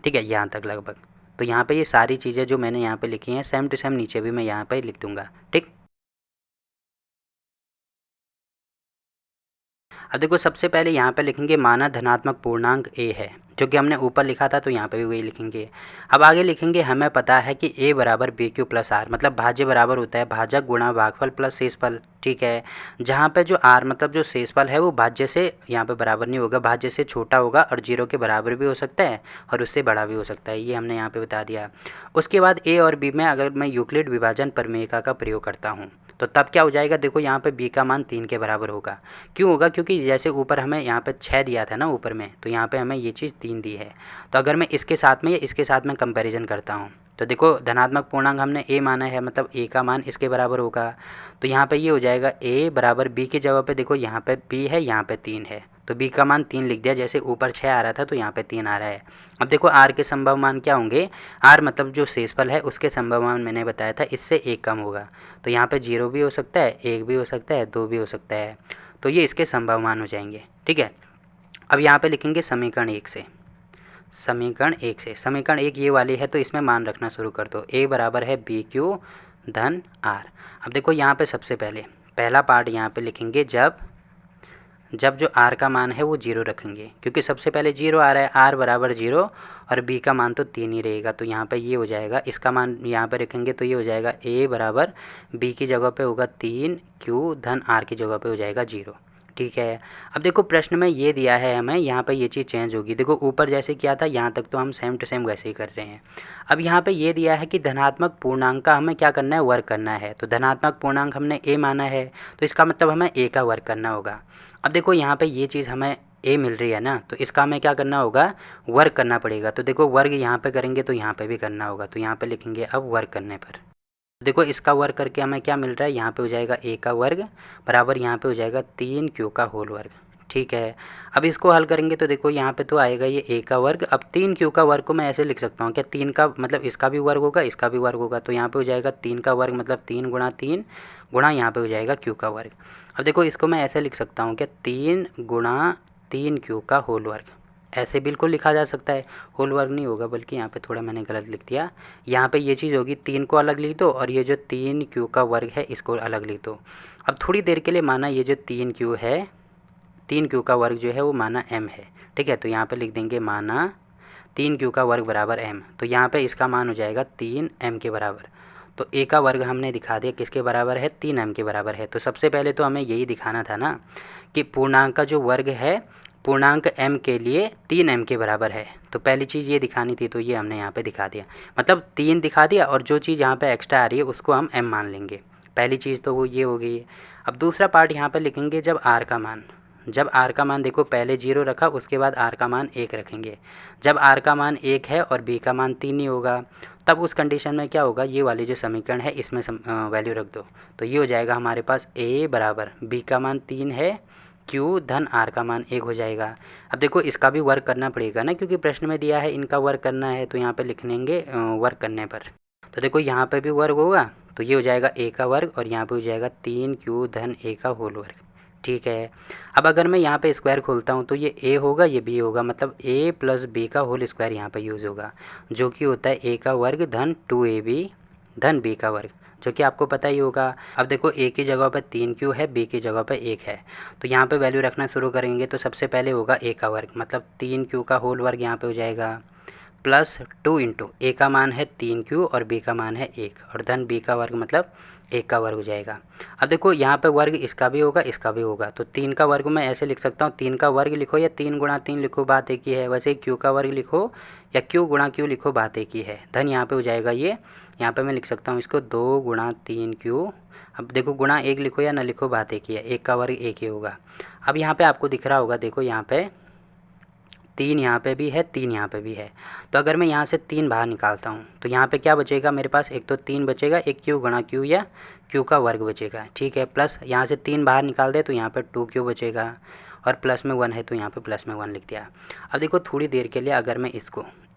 ठीक है, यहाँ तक लगभग। तो यहाँ पे ये सारी चीज़ें जो मैंने यहाँ पे लिखी हैं सेम टू सेम नीचे भी मैं यहाँ पे लिख दूँगा। ठीक। अब देखो सबसे पहले यहाँ पे लिखेंगे माना धनात्मक पूर्णांक a है, जो कि हमने ऊपर लिखा था, तो यहाँ पे भी वही लिखेंगे। अब आगे लिखेंगे हमें पता है कि a बराबर बी क्यू प्लस आर, मतलब भाज्य बराबर होता है भाजक गुणा भागफल प्लस शेषफल। ठीक है, जहाँ पे जो r मतलब जो शेषफल है वो भाज्य से यहाँ पे बराबर नहीं होगा, भाज्य से छोटा होगा और 0 के बराबर भी हो सकता है और उससे बड़ा भी हो सकता है, ये हमने यहाँ पे बता दिया। उसके बाद a और b में अगर मैं यूक्लिड विभाजन प्रमेयिका का प्रयोग करता हूँ तो तब क्या हो जाएगा, देखो यहाँ पे b का मान 3 के बराबर होगा। क्यों होगा, क्योंकि जैसे ऊपर हमें यहाँ पे 6 दिया था ना ऊपर में, तो यहाँ पे हमें ये चीज़ 3 दी है। तो अगर मैं इसके साथ में या इसके साथ में कंपैरिजन करता हूँ तो देखो धनात्मक पूर्णांक हमने a माना है, मतलब a का मान इसके बराबर होगा। तो यहाँ पे ये हो जाएगा a बराबर b की जगह पे देखो यहाँ पे b है, यहाँ पे 3 है, तो तो b का मान 3 लिख दिया, जैसे ऊपर 6 आ रहा था तो यहाँ पे 3 आ रहा है। अब देखो r के संभव मान क्या होंगे, r मतलब जो शेषफल है उसके संभव मान मैंने बताया था इससे 1 कम होगा, तो यहाँ पे 0 भी हो सकता है, 1 भी हो सकता है, 2 भी हो सकता है, तो ये इसके संभव मान हो जाएंगे। ठीक है, अब यहाँ पे लिखेंगे समीकरण 1 से, समीकरण 1 ये वाली है, तो इसमें मान रखना शुरू कर दो। a बराबर है बी क्यू धन r। अब देखो यहाँ पे सबसे पहले पहला पार्ट यहाँ पे लिखेंगे जब जो r का मान है वो 0 रखेंगे, क्योंकि सबसे पहले 0 आ रहा है, r बराबर 0 और b का मान तो 3 ही रहेगा, तो यहाँ पे ये हो जाएगा, इसका मान यहाँ पे रखेंगे तो ये हो जाएगा a बराबर b की जगह पे होगा 3 q धन r की जगह पे हो जाएगा 0। ठीक है, अब देखो प्रश्न में ये दिया है हमें, यहाँ पे ये चीज़ चेंज होगी। देखो ऊपर जैसे किया था यहाँ तक तो हम सेम टू सेम वैसे ही कर रहे हैं। अब यहाँ पे ये दिया है कि धनात्मक पूर्णांक का हमें क्या करना है, वर्ग करना है, तो धनात्मक पूर्णांक हमने a माना है, तो इसका मतलब हमें a का वर्ग करना होगा। अब देखो यहाँ पे ये चीज़ हमें a मिल रही है ना, तो इसका हमें क्या करना होगा, वर्ग करना पड़ेगा। तो देखो वर्ग यहाँ पे करेंगे तो यहाँ पे भी करना होगा, तो यहाँ पे लिखेंगे अब वर्ग करने पर, देखो इसका वर्ग करके हमें क्या मिल रहा है, यहाँ पे हो जाएगा a का वर्ग बराबर यहाँ पे हो जाएगा 3q का होल वर्ग। ठीक है, अब इसको हल करेंगे तो देखो यहाँ पे तो आएगा ये a का वर्ग। अब 3q का वर्ग को मैं ऐसे लिख सकता हूँ क्या, 3 का मतलब इसका भी वर्ग होगा, इसका भी वर्ग होगा, तो यहाँ पे हो जाएगा 3 का वर्ग मतलब 3 गुणा 3 गुणा यहाँ पे हो जाएगा q का वर्ग। अब देखो इसको मैं ऐसे लिख सकता हूँ क्या, 3 गुणा 3q का होल वर्ग, ऐसे बिल्कुल लिखा जा सकता है। होल वर्ग नहीं होगा, बल्कि यहाँ पे थोड़ा मैंने गलत लिख दिया, यहाँ पे ये चीज़ होगी 3 को अलग लिख दो और ये जो 3q का वर्ग है इसको अलग लिख दो। अब थोड़ी देर के लिए माना ये जो 3q है, 3q का वर्ग जो है वो माना m है। ठीक है, तो यहाँ पे लिख देंगे माना 3q का वर्ग बराबर m, तो यहाँ पे इसका मान हो जाएगा 3m के बराबर। तो a का वर्ग हमने दिखा दिया किसके बराबर है, 3m के बराबर है। तो सबसे पहले तो हमें यही दिखाना था ना कि पूर्णांक का जो वर्ग है पूर्णांक m के लिए 3m के बराबर है, तो पहली चीज़ ये दिखानी थी, तो ये हमने यहाँ पे दिखा दिया, मतलब 3 दिखा दिया और जो चीज़ यहाँ पे एक्स्ट्रा आ रही है उसको हम m मान लेंगे। पहली चीज़ तो वो ये हो गई है। अब दूसरा पार्ट यहाँ पे लिखेंगे जब r का मान देखो पहले 0 रखा, उसके बाद r का मान 1 रखेंगे। जब r का मान 1 है और b का मान 3 ही होगा, तब उस कंडीशन में क्या होगा, ये वाली जो समीकरण है इसमें वैल्यू रख दो, तो ये हो जाएगा हमारे पास a बराबर b का मान 3 है q धन r का मान 1 हो जाएगा। अब देखो इसका भी वर्ग करना पड़ेगा ना, क्योंकि प्रश्न में दिया है इनका वर्ग करना है, तो यहाँ पे लिख लेंगे वर्ग करने पर। तो देखो यहाँ पे भी वर्ग होगा, तो ये हो जाएगा a का वर्ग और यहाँ पे हो जाएगा 3q धन a का होल वर्ग। ठीक है, अब अगर मैं यहाँ पे स्क्वायर खोलता हूँ तो ये a होगा ये b होगा, मतलब a प्लस b का होल स्क्वायर यहाँ पे यूज़ होगा, जो कि होता है a का वर्ग धन 2ab धन b का वर्ग, जो कि आपको पता ही होगा। अब देखो a की जगह पर 3q है, b की जगह पर 1 है, तो यहाँ पे वैल्यू रखना शुरू करेंगे तो सबसे पहले होगा a का वर्ग, मतलब 3q का होल वर्ग यहाँ पे हो जाएगा प्लस 2 इंटू a का मान है 3q और b का मान है 1 और धन b का वर्ग मतलब 1 का वर्ग हो जाएगा। अब देखो यहाँ पे वर्ग इसका भी होगा इसका भी होगा, तो 3 का वर्ग मैं ऐसे लिख सकता हूँ, 3 का वर्ग लिखो या 3 गुणा 3 लिखो, बात एक ही है। वैसे q का वर्ग लिखो या q गुणा q लिखो, बात एक ही है। धन यहाँ पे हो जाएगा ये, यहाँ पे मैं लिख सकता हूँ इसको 2 गुणा 3q। अब देखो गुणा 1 लिखो या ना लिखो, बात एक ही है, 1 का वर्ग 1 ही होगा। अब यहाँ पे आपको दिख रहा होगा, देखो यहाँ पे 3 यहाँ पे भी है 3 यहाँ पे भी है, तो अगर मैं यहाँ से 3 बाहर निकालता हूँ तो यहाँ पे क्या बचेगा मेरे पास, एक तो 3 बचेगा, एक q गुणा q या q का वर्ग बचेगा। ठीक है, प्लस यहाँ से 3 बाहर निकाल दे तो यहाँ पे 2q बचेगा और प्लस में 1 है तो यहाँ पे प्लस में 1 लिख दिया। अब देखो थोड़ी देर के लिए अगर मैं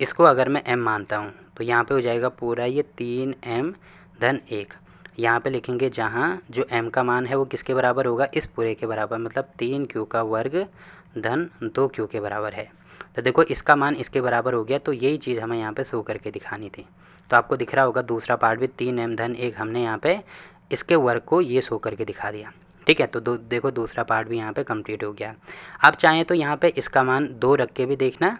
इसको अगर मैं m मानता हूँ तो यहाँ पे हो जाएगा पूरा ये 3m धन 1, यहाँ पे लिखेंगे जहाँ जो m का मान है वो किसके बराबर होगा, इस पूरे के बराबर, मतलब 3q का वर्ग धन 2q के बराबर है। तो देखो इसका मान इसके बराबर हो गया, तो यही चीज़ हमें यहाँ पे शो करके दिखानी थी। तो आपको दिख रहा होगा दूसरा पार्ट भी 3m धन 1 हमने यहाँ पे इसके वर्ग को ये शो करके दिखा दिया। ठीक है, तो देखो दूसरा पार्ट भी यहाँ पे कंप्लीट हो गया। आप चाहें तो यहाँ पे इसका मान 2 रख के भी देखना,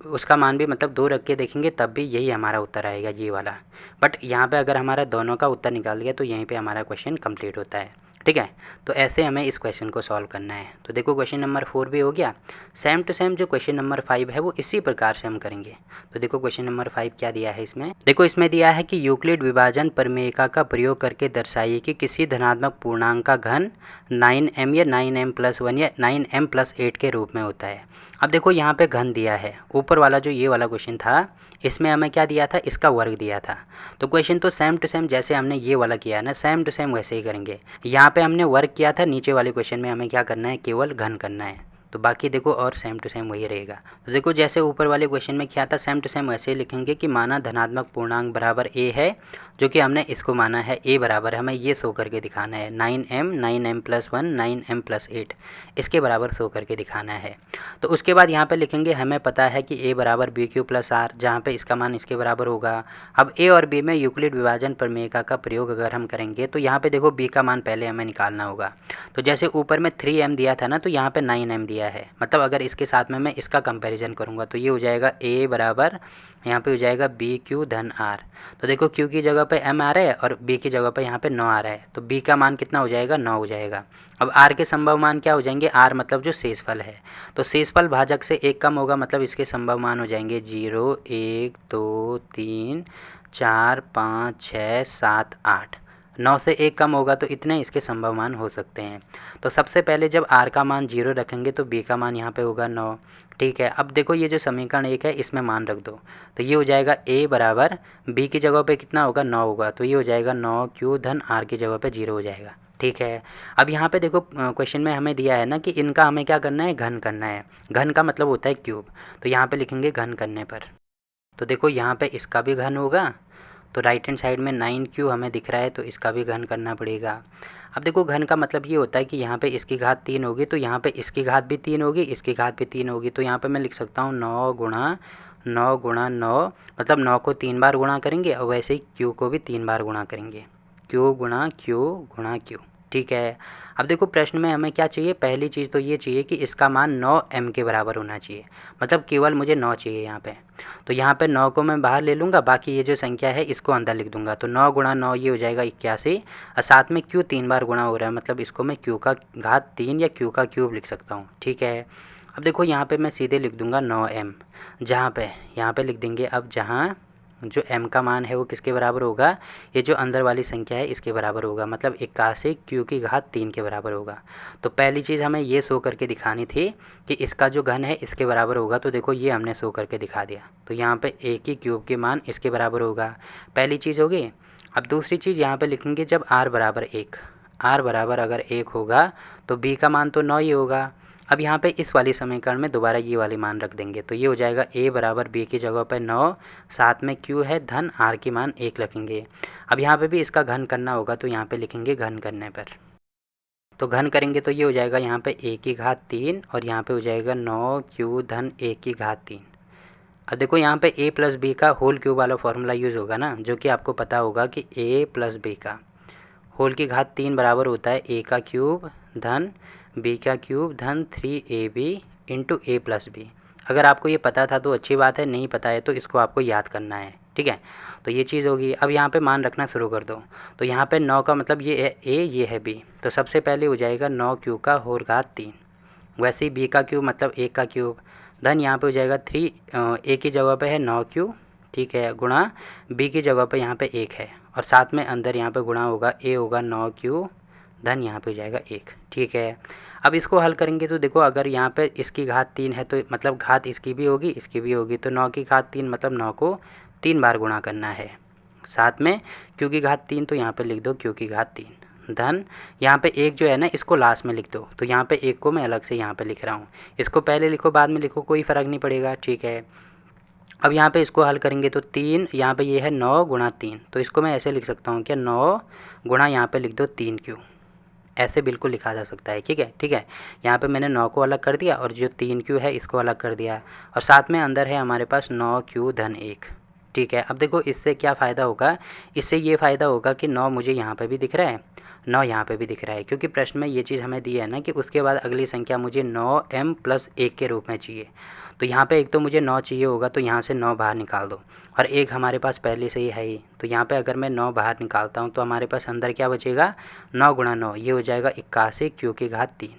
उसका मान भी मतलब 2 रख के देखेंगे तब भी यही हमारा उत्तर आएगा, ये वाला। बट यहाँ पे अगर हमारा दोनों का उत्तर निकाल दिया तो यहीं पे हमारा क्वेश्चन कंप्लीट होता है। ठीक है, तो ऐसे हमें इस क्वेश्चन को सॉल्व करना है। तो देखो क्वेश्चन नंबर 4 भी हो गया। सेम टू सेम जो क्वेश्चन नंबर 5 है वो इसी प्रकार से हम करेंगे। तो देखो क्वेश्चन नंबर 5 क्या दिया है इसमें, देखो इसमें दिया है कि यूक्लिड विभाजन प्रमेयिका का प्रयोग करके दर्शाइए कि किसी धनात्मक पूर्णांक का घन 9m या 9m+1 या 9m+8 के रूप में होता है। अब देखो यहाँ पे घन दिया है, ऊपर वाला जो ये वाला क्वेश्चन था इसमें हमें क्या दिया था, इसका वर्ग दिया था। तो क्वेश्चन तो सेम टू सेम जैसे हमने ये वाला किया है ना, सेम टू सेम वैसे ही करेंगे। यहाँ पे हमने वर्ग किया था, नीचे वाले क्वेश्चन में हमें क्या करना है, केवल घन करना है। तो बाकी देखो और सेम टू सेम वही रहेगा। तो देखो जैसे ऊपर वाले क्वेश्चन में क्या था, सेम टू सेम वैसे ही लिखेंगे कि माना धनात्मक पूर्णांक बराबर a है, जो कि हमने इसको माना है a बराबर, हमें ये शो करके दिखाना है 9m+1 9m+8 इसके बराबर शो करके दिखाना है। तो उसके बाद यहाँ पे लिखेंगे हमें पता है कि a बराबर BQ+R, जहाँ पे इसका मान इसके बराबर होगा। अब a और b में यूक्लिड विभाजन प्रमेय का प्रयोग अगर हम करेंगे तो यहाँ पे देखो b का मान पहले हमें निकालना होगा। तो जैसे ऊपर में 3m दिया था ना, तो यहाँ पे 9m दिया है, मतलब अगर इसके साथ में मैं इसका कंपैरिजन करूँगा तो ये हो जाएगा a बराबर, यहाँ पे हो जाएगा BQ+R। तो देखो q की जगह पे m आ रहा है और b की जगह पे यहाँ पे 9 आ रहा है, तो b का मान कितना हो जाएगा, 9 हो जाएगा। अब r के संभव मान क्या हो जाएंगे, r मतलब जो शेषफल है, तो शेषफल भाजक से एक कम होगा, मतलब इसके संभव मान हो जाएंगे 0 1 2 3 4 5 6 7 8। 9 से एक कम होगा तो इतने इसके संभव मान हो सकते हैं। तो सबसे पहले जब r का मान 0 रखेंगे तो b का मान यहाँ पे होगा 9। ठीक है, अब देखो ये जो समीकरण 1 है इसमें मान रख दो, तो ये हो जाएगा a बराबर b की जगह पे कितना होगा, 9 होगा, तो ये हो जाएगा 9q धन r की जगह पे 0 हो जाएगा। ठीक है, अब यहाँ पे देखो क्वेश्चन में हमें दिया है ना कि इनका हमें क्या करना है, घन करना है। घन का मतलब होता है क्यूब, तो यहाँ पे लिखेंगे घन करने पर। तो देखो यहाँ पे इसका भी घन होगा, तो राइट हैंड साइड में 9q हमें दिख रहा है, तो इसका भी घन करना पड़ेगा। अब देखो घन का मतलब ये होता है कि यहाँ पे इसकी घात 3 होगी, तो यहाँ पे इसकी घात भी 3 होगी, इसकी घात भी 3 होगी, तो यहाँ पे मैं लिख सकता हूँ 9 गुणा 9, मतलब 9 को 3 बार गुणा करेंगे और वैसे ही q को भी 3 बार गुणा करेंगे, q गुणा q। ठीक है, अब देखो प्रश्न में हमें क्या चाहिए, पहली चीज़ तो ये चाहिए कि इसका मान 9m के बराबर होना चाहिए, मतलब केवल मुझे 9 चाहिए यहाँ पे। तो यहाँ पे 9 को मैं बाहर ले लूँगा, बाकी ये जो संख्या है इसको अंदर लिख दूँगा, तो 9 गुणा 9 ये हो जाएगा 81, और साथ में q 3 बार गुणा हो रहा है, मतलब इसको मैं q का घात 3 या q का क्यूब लिख सकता हूँ। ठीक है, अब देखो यहाँ पे मैं सीधे लिख दूँगा 9m, जहाँ पे यहाँ पे लिख देंगे, अब जहाँ जो m का मान है वो किसके बराबर होगा, ये जो अंदर वाली संख्या है इसके बराबर होगा, मतलब 81 q की घात 3 के बराबर होगा। तो पहली चीज़ हमें ये शो करके दिखानी थी कि इसका जो घन है इसके बराबर होगा, तो देखो ये हमने शो करके दिखा दिया। तो यहाँ पे a की क्यूब के मान इसके बराबर होगा, पहली चीज़ होगी। अब दूसरी चीज़ यहाँ पे लिखेंगे जब r बराबर 1, r बराबर अगर 1 होगा तो b का मान तो 9 ही होगा। अब यहाँ पे इस वाली समीकरण में दोबारा ये वाले मान रख देंगे, तो ये हो जाएगा a बराबर b की जगह पर 9, साथ में q है धन r की मान 1 रखेंगे। अब यहाँ पे भी इसका घन करना होगा, तो यहाँ पे लिखेंगे घन करने पर। तो घन करेंगे तो ये हो जाएगा यहाँ पे a की घात 3 और यहाँ पे हो जाएगा 9q धन a की घात 3। अब देखो यहाँ पे a प्लस बी का होल क्यूब वाला फॉर्मूला यूज़ होगा ना, जो कि आपको पता होगा कि a प्लस बी का होल की घात 3 बराबर होता है a का क्यूब धन b का क्यूब धन 3ab into a plus B. अगर आपको ये पता था तो अच्छी बात है, नहीं पता है तो इसको आपको याद करना है। ठीक है, तो ये चीज़ होगी। अब यहाँ पे मान रखना शुरू कर दो, तो यहाँ पे 9 का मतलब ये है a, ये है b, तो सबसे पहले हो जाएगा 9q का होल घात 3, वैसे ही b का क्यूब मतलब 1 का क्यूब धन यहाँ पे हो जाएगा 3, a की जगह पे है 9q, ठीक है, गुणा b की जगह पे यहाँ पे 1 है, और साथ में अंदर यहाँ पे गुणा होगा a होगा 9q धन यहाँ पे हो जाएगा 1। ठीक है, अब इसको हल करेंगे तो देखो अगर यहाँ पे इसकी घात 3 है तो मतलब घात इसकी भी होगी इसकी भी होगी, तो 9 की घात 3 मतलब 9 को 3 बार गुणा करना है, साथ में q की घात 3, तो यहाँ पे लिख दो q की घात 3 धन यहाँ पे एक जो है ना इसको लास्ट में लिख दो, तो यहाँ पे एक को मैं अलग से यहाँ पे लिख रहा हूँ, इसको पहले लिखो बाद में लिखो कोई फ़र्क नहीं पड़ेगा। ठीक है, अब यहाँ पे इसको हल करेंगे तो 3 यहाँ पे ये है 9 गुणा 3, तो इसको मैं ऐसे लिख सकता हूँ कि 9 गुणा यहाँ पे लिख दो 3q, ऐसे बिल्कुल लिखा जा सकता है। ठीक है, ठीक है, यहाँ पे मैंने 9 को अलग कर दिया और जो 3q है इसको अलग कर दिया, और साथ में अंदर है हमारे पास 9q धन 1। ठीक है, अब देखो इससे क्या फ़ायदा होगा, इससे ये फ़ायदा होगा कि 9 मुझे यहाँ पे भी दिख रहा है, 9 यहाँ पे भी दिख रहा है, क्योंकि प्रश्न में ये चीज़ हमें दी है ना कि उसके बाद अगली संख्या मुझे 9m प्लस 1 के रूप में चाहिए। तो यहाँ पे एक तो मुझे 9 चाहिए होगा, तो यहाँ से 9 बाहर निकाल दो, और एक हमारे पास पहले से ही है ही, तो यहाँ पे अगर मैं 9 बाहर निकालता हूँ तो हमारे पास अंदर क्या बचेगा, 9 गुणा 9 ये हो जाएगा 81 q की घात 3।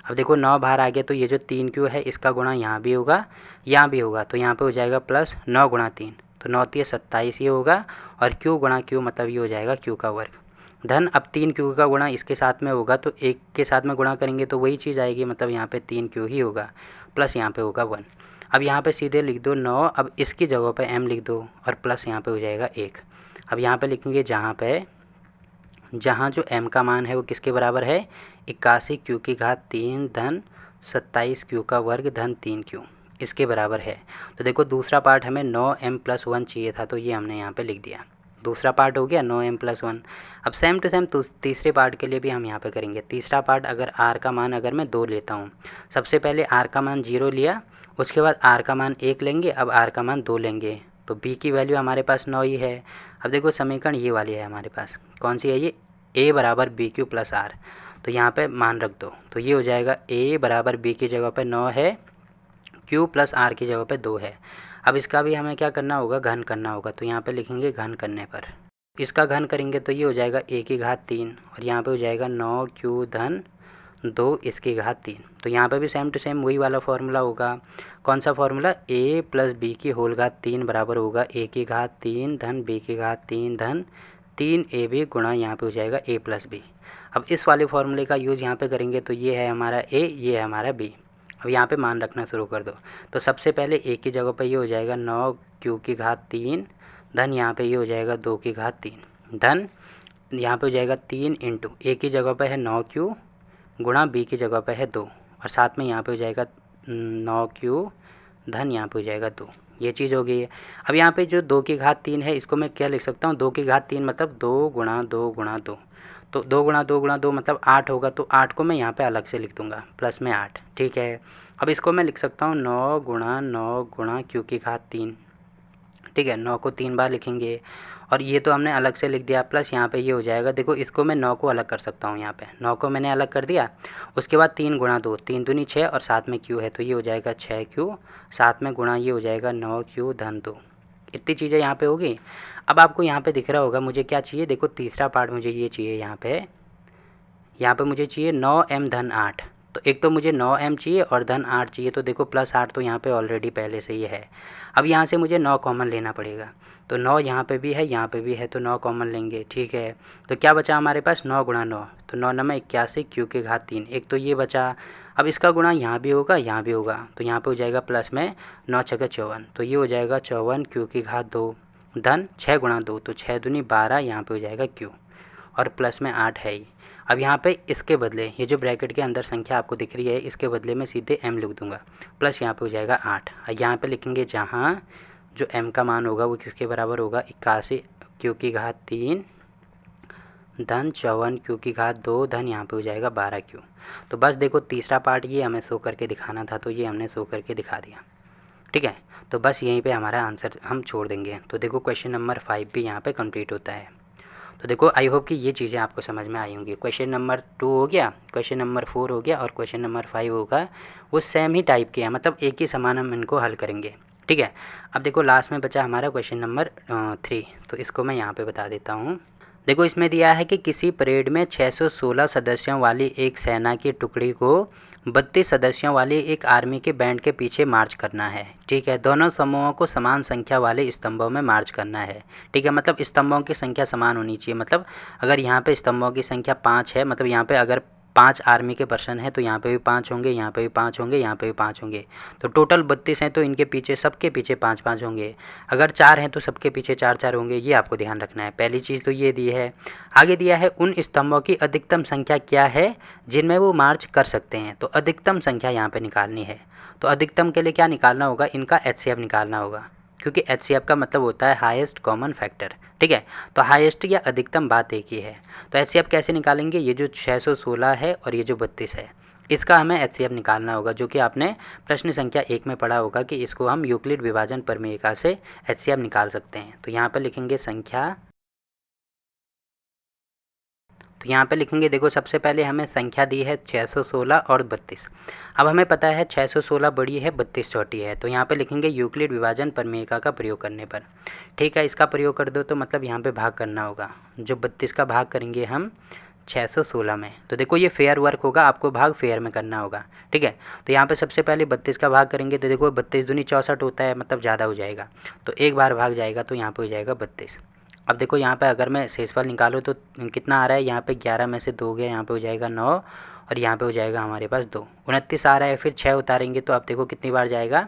अब देखो 9 बाहर आ गया, तो ये जो 3q है इसका गुणा यहाँ भी होगा यहाँ भी होगा, तो यहाँ पे हो जाएगा प्लस 9 गुणा 3, तो 9 3 27 ये होगा, और q गुणा q मतलब ये हो जाएगा q का वर्ग धन, अब 3q का गुणा इसके साथ में होगा तो एक के साथ में गुणा करेंगे तो वही चीज़ आएगी, मतलब यहाँ पे 3q ही होगा, प्लस यहाँ पे होगा 1। अब यहाँ पे सीधे लिख दो 9, अब इसकी जगह पे m लिख दो और प्लस यहाँ पे हो जाएगा 1। अब यहाँ पे लिखेंगे जहाँ जो m का मान है वो किसके बराबर है, 81 q की घात 3 धन 27 क्यू का वर्ग धन 3 क्यू इसके बराबर है। तो देखो दूसरा पार्ट हमें 9m+1 चाहिए था, तो ये हमने यहाँ पे लिख दिया। दूसरा पार्ट हो गया 9m+1। अब सेम टू सेम तीसरे पार्ट के लिए भी हम यहाँ पे करेंगे। तीसरा पार्ट अगर r का मान अगर मैं 2 लेता हूँ, सबसे पहले r का मान 0 लिया, उसके बाद r का मान 1 लेंगे, अब r का मान 2 लेंगे, तो b की वैल्यू हमारे पास 9 ही है। अब देखो समीकरण ये वाली है हमारे पास, कौन सी है ये, a बराबर BQ प्लस r। तो यहाँ पे मान रख दो, तो ये हो जाएगा a बराबर b की जगह पे 9 है, q प्लस r की जगह पे 2 है। अब इसका भी हमें क्या करना होगा, घन करना होगा, तो यहाँ पे लिखेंगे घन करने पर, इसका घन करेंगे तो ये हो जाएगा a की घात 3 और यहाँ पे हो जाएगा 9q धन 2 इसकी घात 3। तो यहाँ पे भी सेम टू सेम वही वाला फॉर्मूला होगा। कौन सा फॉर्मूला, a प्लस बी की होल घात 3 बराबर होगा a की घात 3 धन b की घात 3 धन 3ab गुणा यहाँ पे हो जाएगा a प्लस बी। अब इस वाले फॉर्मूले का यूज़ यहाँ पे करेंगे तो ये है हमारा a, ये है हमारा b। अब यहाँ पे मान रखना शुरू कर दो, तो सबसे पहले a की जगह पे ये हो जाएगा 9q की घात 3 धन यहाँ पे ये हो जाएगा 2 की घात 3 धन यहाँ पे हो जाएगा 3 इंटू a की जगह पे है 9q गुणा b की जगह पे है 2 और साथ में यहाँ पे हो जाएगा 9q धन यहाँ पे हो जाएगा 2। ये चीज़ हो गई है। अब यहाँ पे जो 2 की घात 3 है इसको मैं क्या लिख सकता हूँ, 2 की घात 3 मतलब 2 गुणा 2 गुणा 2, तो 2 गुणा 2 गुणा 2 मतलब 8 होगा, तो 8 को मैं यहाँ पे अलग से लिख दूँगा प्लस में 8, ठीक है। अब इसको मैं लिख सकता हूँ 9 गुणा q की घात 3, ठीक है, 9 को 3 बार लिखेंगे और ये तो हमने अलग से लिख दिया, प्लस यहाँ पे ये हो जाएगा, देखो इसको मैं 9 को अलग कर सकता हूँ, यहाँ पे 9 को मैंने अलग कर दिया, उसके बाद 3 गुणा 2, 3 दूनी 6 और साथ में q है, तो ये हो जाएगा 6q, साथ में गुणा ये हो जाएगा 9q धन 2। इतनी चीज़ें यहाँ पे होगी। अब आपको यहाँ पे दिख रहा होगा मुझे क्या चाहिए, देखो तीसरा पार्ट मुझे ये चाहिए, यहाँ पे मुझे चाहिए 9m धन 8। तो एक तो मुझे 9m चाहिए और धन 8 चाहिए, तो देखो प्लस 8 तो यहाँ पे ऑलरेडी पहले से ही है। अब यहाँ से मुझे 9 कॉमन लेना पड़ेगा, तो 9 यहाँ पे भी है, यहाँ पे भी है, तो 9 कॉमन लेंगे, ठीक है। तो क्या बचा हमारे पास, 9 गुणा 9, तो 9 9 81 q की घात 3, एक तो ये बचा। अब इसका गुणा यहाँ भी होगा, यहाँ भी होगा, तो यहाँ पे हो जाएगा प्लस में 9 6 54, तो ये हो जाएगा 54 q की घात 2 धन 6 गुणा 2, तो 6 दूनी 12, यहाँ पे हो जाएगा q और प्लस में 8 है ही। अब यहाँ पे इसके बदले ये जो ब्रैकेट के अंदर संख्या आपको दिख रही है, इसके बदले में सीधे m लिख दूंगा, प्लस यहाँ पे हो जाएगा 8। यहाँ पे लिखेंगे जहाँ जो m का मान होगा वो किसके बराबर होगा, 81 q की घात 3 धन 54 q की घात 2 धन यहाँ पे हो जाएगा 12q। तो बस देखो तीसरा पार्ट ये हमें शो करके दिखाना था, तो ये हमने शो करके दिखा दिया, ठीक है। तो बस यहीं पे हमारा आंसर हम छोड़ देंगे। तो देखो क्वेश्चन नंबर 5 भी यहाँ पे कंप्लीट होता है। तो देखो आई होप कि ये चीज़ें आपको समझ में आई होंगी। क्वेश्चन नंबर 2 हो गया, क्वेश्चन नंबर 4 हो गया और क्वेश्चन नंबर 5 होगा, वो सेम ही टाइप के हैं, मतलब एक ही समान हम इनको हल करेंगे, ठीक है। अब देखो लास्ट में बचा हमारा क्वेश्चन नंबर 3, तो इसको मैं यहाँ पे बता देता हूँ। देखो इसमें दिया है कि किसी परेड में 616 सदस्यों वाली एक सेना की टुकड़ी को 32 सदस्यों वाली एक आर्मी के बैंड के पीछे मार्च करना है, ठीक है। दोनों समूहों को समान संख्या वाले स्तंभों में मार्च करना है, ठीक है। मतलब स्तंभों की संख्या समान होनी चाहिए, मतलब अगर यहाँ पे स्तंभों की संख्या 5 है, मतलब यहाँ पे अगर 5 आर्मी के पर्सन है तो यहाँ पे भी 5 होंगे, यहाँ पे भी 5 होंगे, यहाँ पे भी 5 होंगे, तो टोटल 32 हैं, तो इनके पीछे सबके पीछे 5 5 होंगे। अगर 4 हैं तो सबके पीछे 4 4 होंगे, ये आपको ध्यान रखना है। पहली चीज़ तो ये दी है। आगे दिया है उन स्तंभों की अधिकतम संख्या क्या है जिनमें वो मार्च कर सकते हैं, तो अधिकतम संख्या यहाँ पे निकालनी है। तो अधिकतम के लिए क्या निकालना होगा, इनका HCF निकालना होगा, क्योंकि HCF का मतलब होता है हाईएस्ट कॉमन फैक्टर, ठीक है। तो हाईएस्ट या अधिकतम बात एक ही है। तो HCF कैसे निकालेंगे, ये जो 616 है और ये जो 32 है, इसका हमें HCF निकालना होगा, जो कि आपने प्रश्न संख्या 1 में पढ़ा होगा कि इसको हम यूक्लिड विभाजन प्रमेयिका से HCF निकाल सकते हैं। तो यहाँ पर लिखेंगे संख्या, तो यहाँ पे लिखेंगे, देखो सबसे पहले हमें संख्या दी है 616 और 32। अब हमें पता है 616 बड़ी है, 32 छोटी है, तो यहाँ पे लिखेंगे यूक्लिड विभाजन प्रमेयिका का प्रयोग करने पर, ठीक है। इसका प्रयोग कर दो तो मतलब यहाँ पे भाग करना होगा, जो 32 का भाग करेंगे हम 616 में, तो देखो ये फेयर वर्क होगा, आपको भाग फेयर में करना होगा, ठीक है। तो यहाँ पे सबसे पहले 32 का भाग करेंगे, तो देखो 32 दूनी 64 होता है, मतलब ज़्यादा हो जाएगा, तो एक बार भाग जाएगा, तो यहाँ पे हो जाएगा 32। अब देखो यहाँ पे अगर मैं शेषफल निकालूँ तो कितना आ रहा है, यहाँ पे 11 में से 2 गया, यहाँ पे हो जाएगा 9 और यहाँ पे हो जाएगा हमारे पास 2, 29 आ रहा है। फिर 6 उतारेंगे तो अब देखो कितनी बार जाएगा,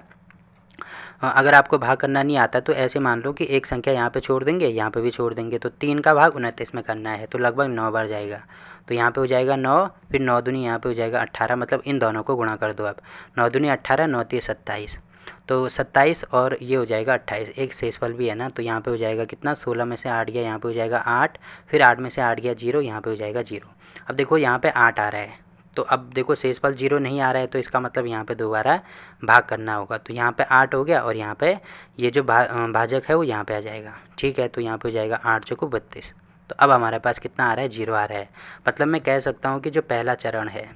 अगर आपको भाग करना नहीं आता तो ऐसे मान लो कि एक संख्या यहाँ पे छोड़ देंगे, यहाँ पे भी छोड़ देंगे, तो 3 का भाग 29 में करना है, तो लगभग 9 बार जाएगा। तो यहाँ पे हो जाएगा 9, फिर 9 दूनी यहाँ पे हो जाएगा 18, मतलब इन दोनों को गुणा कर दो आप। 9 दूनी 18, 9 तीय 27, तो 27 और ये हो जाएगा 28, एक शेषफल भी है ना, तो यहाँ पे हो जाएगा कितना, 16 में से 8 गया, यहाँ पे हो जाएगा 8, फिर 8 में से 8 गया 0, यहाँ पे हो जाएगा 0। अब देखो यहाँ पे 8 आ रहा है, तो अब देखो शेषफल 0 नहीं आ रहा है, तो इसका मतलब यहाँ पे दोबारा भाग करना होगा। तो यहाँ पे 8 हो गया और यहाँ पे ये जो भाजक है वो यहाँ पे आ जाएगा, ठीक है। तो यहाँ पे हो जाएगा 8 चौको 32। तो अब हमारे पास कितना आ रहा है, 0 आ रहा है। मतलब मैं कह सकता हूँ कि जो पहला चरण है,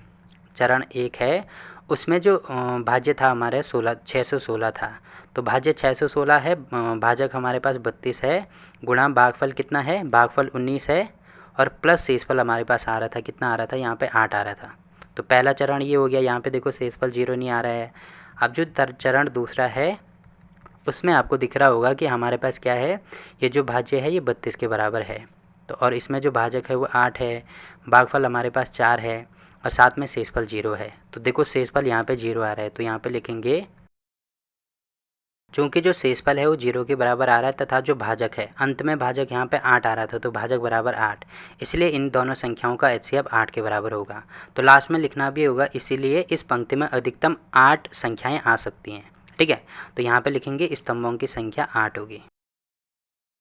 चरण 1 है, उसमें जो भाज्य था हमारे 616 था, तो भाज्य 616 है, भाजक हमारे पास 32 है, गुणा भागफल कितना है, भागफल 19 है, और प्लस शेषफल हमारे पास आ रहा था, कितना आ रहा था, यहाँ पे 8 आ रहा था। तो पहला चरण ये हो गया, यहाँ पे देखो शेषफल 0 नहीं आ रहा है। अब जो चरण दूसरा है उसमें आपको दिख रहा होगा कि हमारे पास क्या है, ये जो भाज्य है ये 32 के बराबर है, तो और इसमें जो भाजक है वो 8 है, भागफल हमारे पास 4 है, और साथ में शेषफल 0 है। तो देखो शेषफल यहाँ पे 0 आ रहा है, तो यहाँ पे लिखेंगे चूँकि जो शेषफल है वो 0 के बराबर आ रहा है, तथा जो भाजक है, अंत में भाजक यहाँ पे 8 आ रहा था, तो भाजक बराबर 8, इसलिए इन दोनों संख्याओं का HCF 8 के बराबर होगा। तो लास्ट में लिखना भी होगा, इसीलिए इस पंक्ति में अधिकतम 8 संख्याएँ आ सकती हैं, ठीक है। तो यहाँ पे लिखेंगे स्तंभों की संख्या 8 होगी,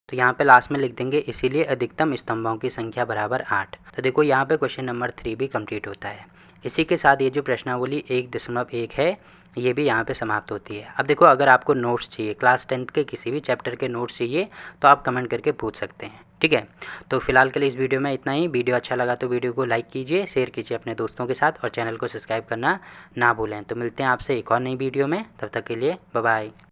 तो यहाँ पे लास्ट में लिख देंगे इसीलिए अधिकतम स्तंभों की संख्या बराबर 8। तो देखो यहाँ पे क्वेश्चन नंबर 3 भी कंप्लीट होता है। इसी के साथ ये जो प्रश्नावली 1.1 है ये भी यहाँ पे समाप्त होती है। अब देखो अगर आपको नोट्स चाहिए, क्लास 10th के किसी भी चैप्टर के नोट्स चाहिए तो आप कमेंट करके पूछ सकते हैं, ठीक है। तो फिलहाल के लिए इस वीडियो में इतना ही। वीडियो अच्छा लगा तो वीडियो को लाइक कीजिए, शेयर कीजिए अपने दोस्तों के साथ, और चैनल को सब्सक्राइब करना ना भूलें। तो मिलते हैं आपसे एक और नई वीडियो में, तब तक के लिए बाय बाय।